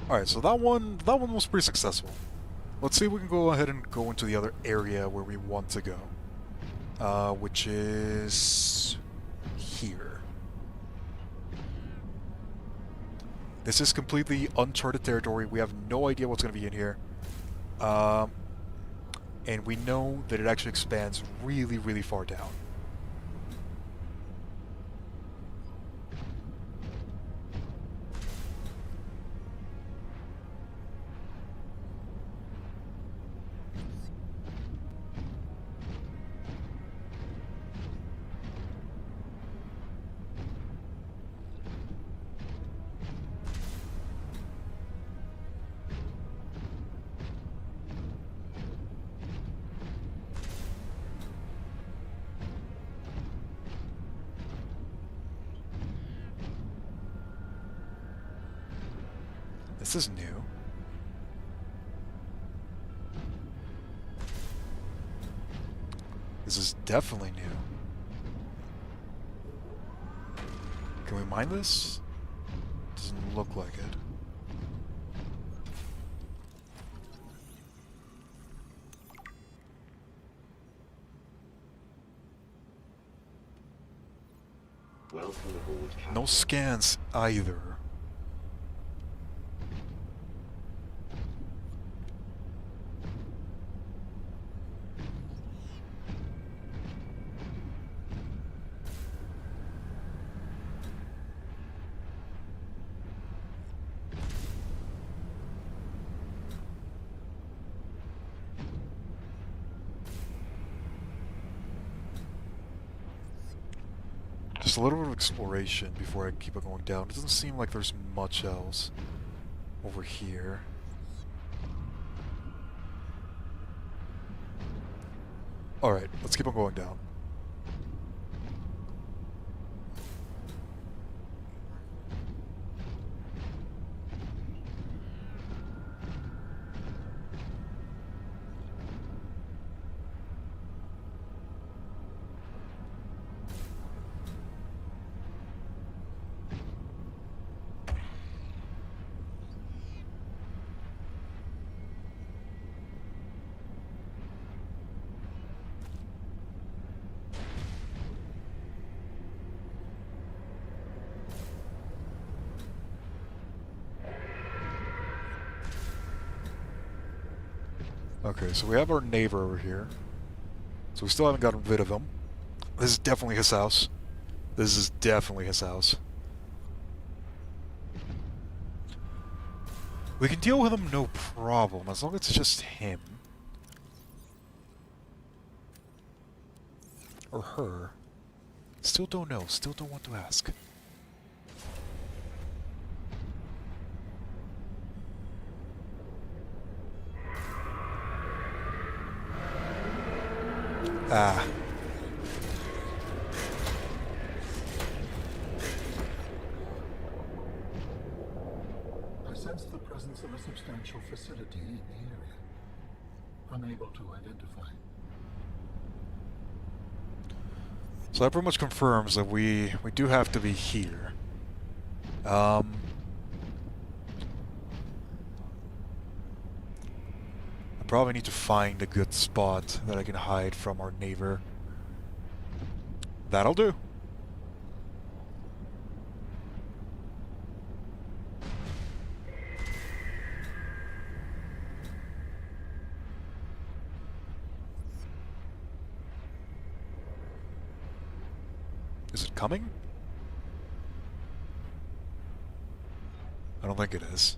Alright, so that one was pretty successful. Let's see if we can go ahead and go into the other area where we want to go. Which is here. This is completely uncharted territory. We have no idea what's going to be in here. And we know that it actually expands really, really far down. This is new. This is definitely new. Can we mine this? Doesn't look like it. Welcome aboard, Captain. No scans either. Just a little bit of exploration before I keep it going down. It doesn't seem like there's much else over here. Alright, let's keep on going down. Okay, so we have our neighbor over here. So we still haven't gotten rid of him. This is definitely his house. This is definitely his house. We can deal with him no problem, as long as it's just him. Or her. Still don't know, still don't want to ask. Ah. I sense the presence of a substantial facility in the area. Unable to identify. So that pretty much confirms that we do have to be here. I probably need to find a good spot that I can hide from our neighbor. That'll do. Is it coming? I don't think it is.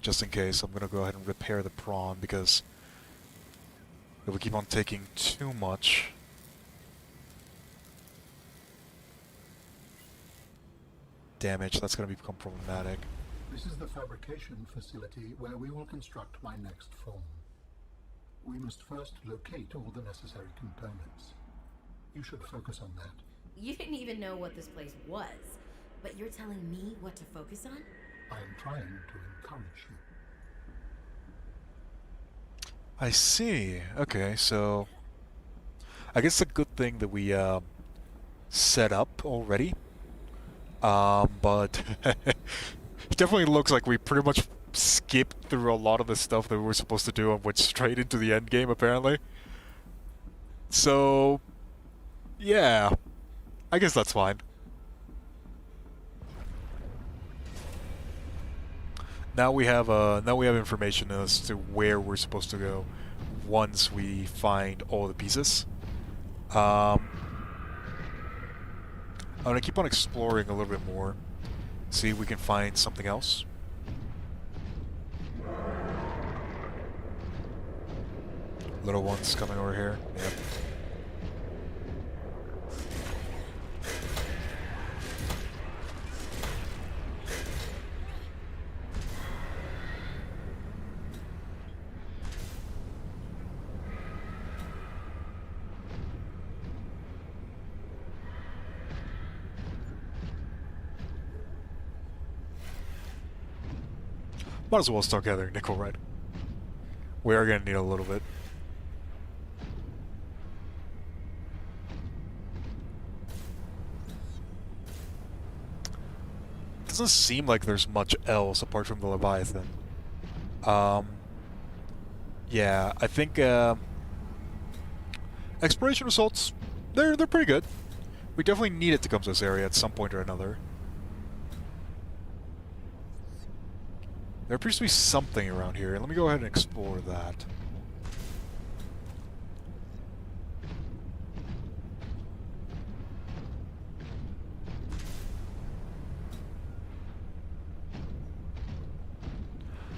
Just in case, I'm gonna go ahead and repair the prawn, because if we keep on taking too much... damage, that's gonna become problematic. This is the fabrication facility where we will construct my next form. We must first locate all the necessary components. You should focus on that. You didn't even know what this place was, but you're telling me what to focus on? I am trying to encourage you. I see. Okay, so... I guess it's a good thing that we set up already. But it definitely looks like we pretty much skipped through a lot of the stuff that we were supposed to do and went straight into the end game, apparently. So... yeah. I guess that's fine. Now we have information as to where we're supposed to go once we find all the pieces. I'm gonna keep on exploring a little bit more, see if we can find something else. Little ones coming over here. Yep. Might as well start gathering nickel, right? We are going to need a little bit. Doesn't seem like there's much else apart from the leviathan. Yeah, I think exploration results, they're pretty good. We definitely need it to come to this area at some point or another. There appears to be something around here. Let me go ahead and explore that.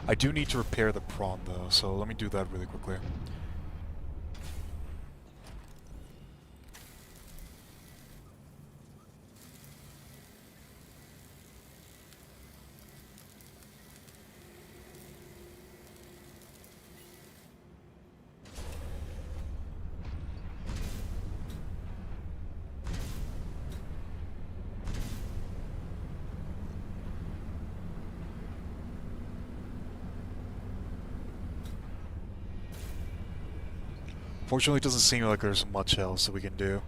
I do need to repair the prawn though, so let me do that really quickly. Fortunately, it doesn't seem like there's much else that we can do.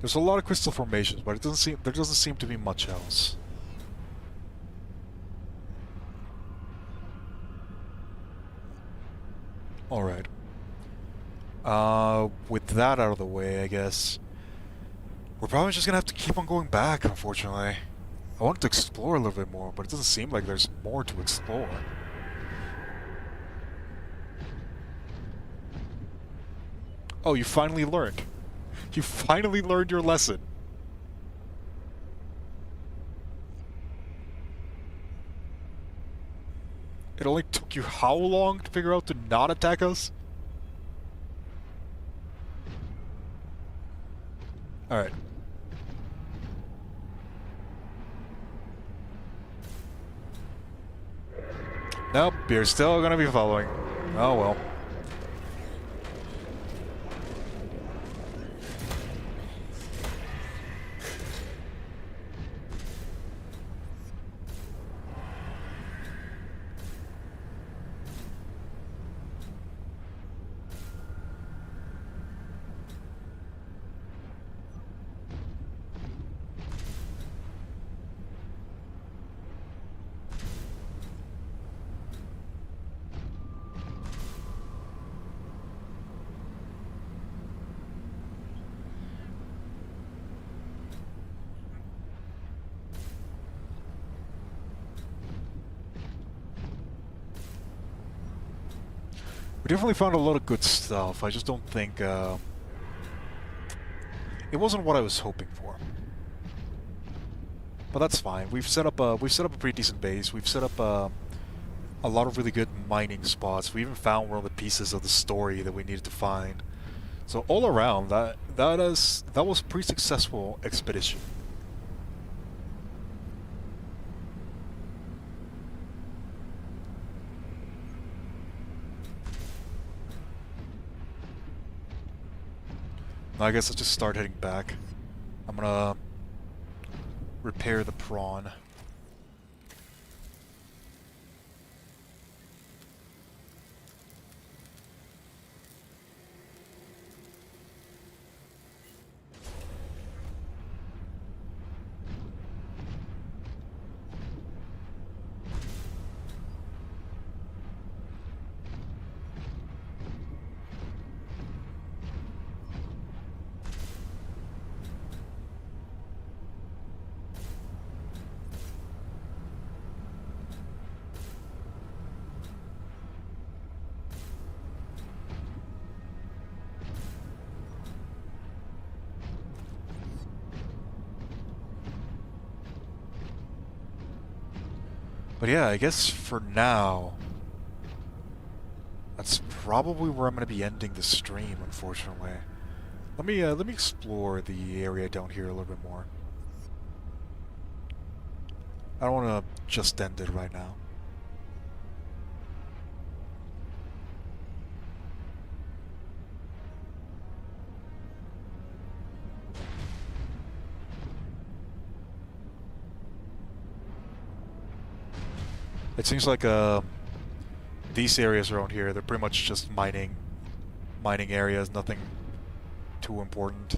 There's a lot of crystal formations, but there doesn't seem to be much else. Alright. With that out of the way, I guess we're probably just gonna have to keep on going back, unfortunately. I wanted to explore a little bit more, but it doesn't seem like there's more to explore. Oh, you finally learned. You finally learned your lesson. It only took you how long to figure out to not attack us? Alright. Nope, you're still gonna be following. Oh well. We definitely found a lot of good stuff. I just don't think, it wasn't what I was hoping for. But that's fine. We've set up a pretty decent base. We've set up a lot of really good mining spots. We even found one of the pieces of the story that we needed to find. So all around, that was a pretty successful expedition. Now I guess let's just start heading back. I'm gonna repair the prawn. But yeah, I guess for now, that's probably where I'm going to be ending the stream, unfortunately. Let me explore the area down here a little bit more. I don't want to just end it right now. It seems like these areas around here, they're pretty much just mining areas, nothing too important.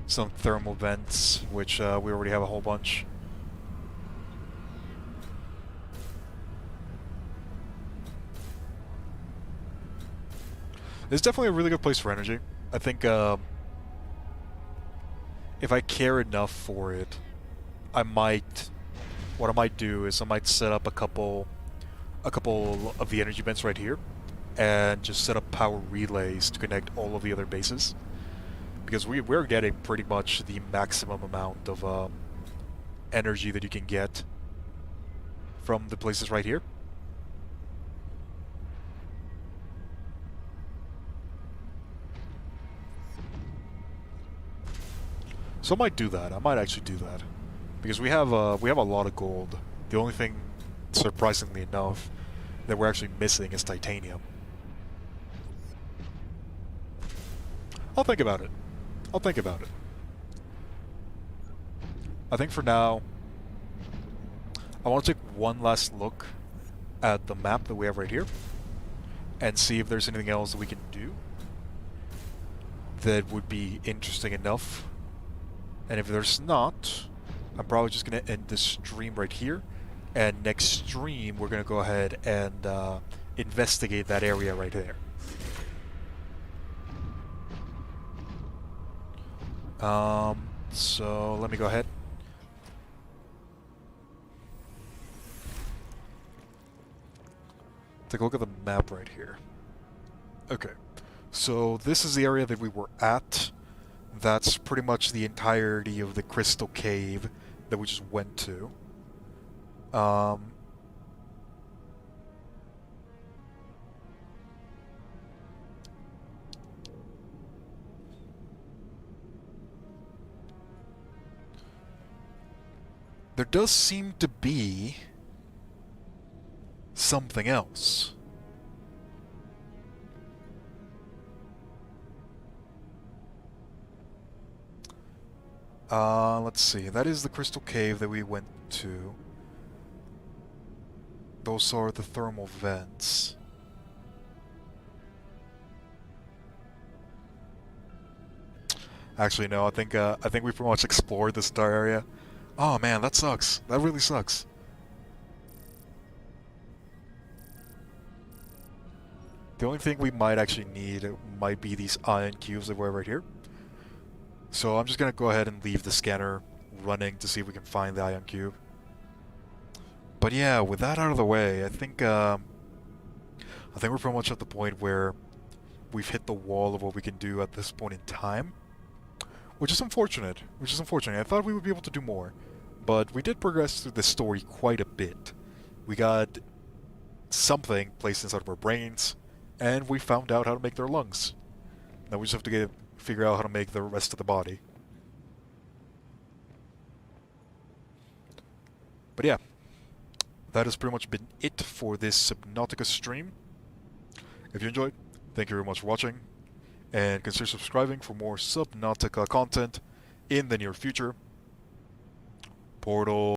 Some thermal vents, which we already have a whole bunch. It's definitely a really good place for energy. I think if I care enough for it, what I might do is I might set up a couple of the energy vents right here, and just set up power relays to connect all of the other bases, because we're getting pretty much the maximum amount of energy that you can get from the places right here. So I might do that. I might actually do that. Because we have a lot of gold. The only thing, surprisingly enough, that we're actually missing is titanium. I'll think about it. I'll think about it. I think for now, I want to take one last look at the map that we have right here, and see if there's anything else that we can do that would be interesting enough. And if there's not, I'm probably just going to end this stream right here, and next stream we're going to go ahead and investigate that area right there. So let me go ahead. Take a look at the map right here. Okay, So this is the area that we were at. That's pretty much the entirety of the crystal cave that we just went to. There does seem to be something else. Let's see. That is the crystal cave that we went to. Those are the thermal vents. Actually, no. I think we pretty much explored this entire area. Oh man, that sucks. That really sucks. The only thing we might actually need might be these ion cubes that were right here. So I'm just gonna go ahead and leave the scanner running to see if we can find the ion cube. But yeah, with that out of the way, I think we're pretty much at the point where we've hit the wall of what we can do at this point in time. Which is unfortunate. I thought we would be able to do more. But we did progress through the story quite a bit. We got something placed inside of our brains, and we found out how to make their lungs. Now we just have to figure out how to make the rest of the body. But yeah, that has pretty much been it for this Subnautica stream. If you enjoyed, thank you very much for watching, and consider subscribing for more Subnautica content in the near future. Portal.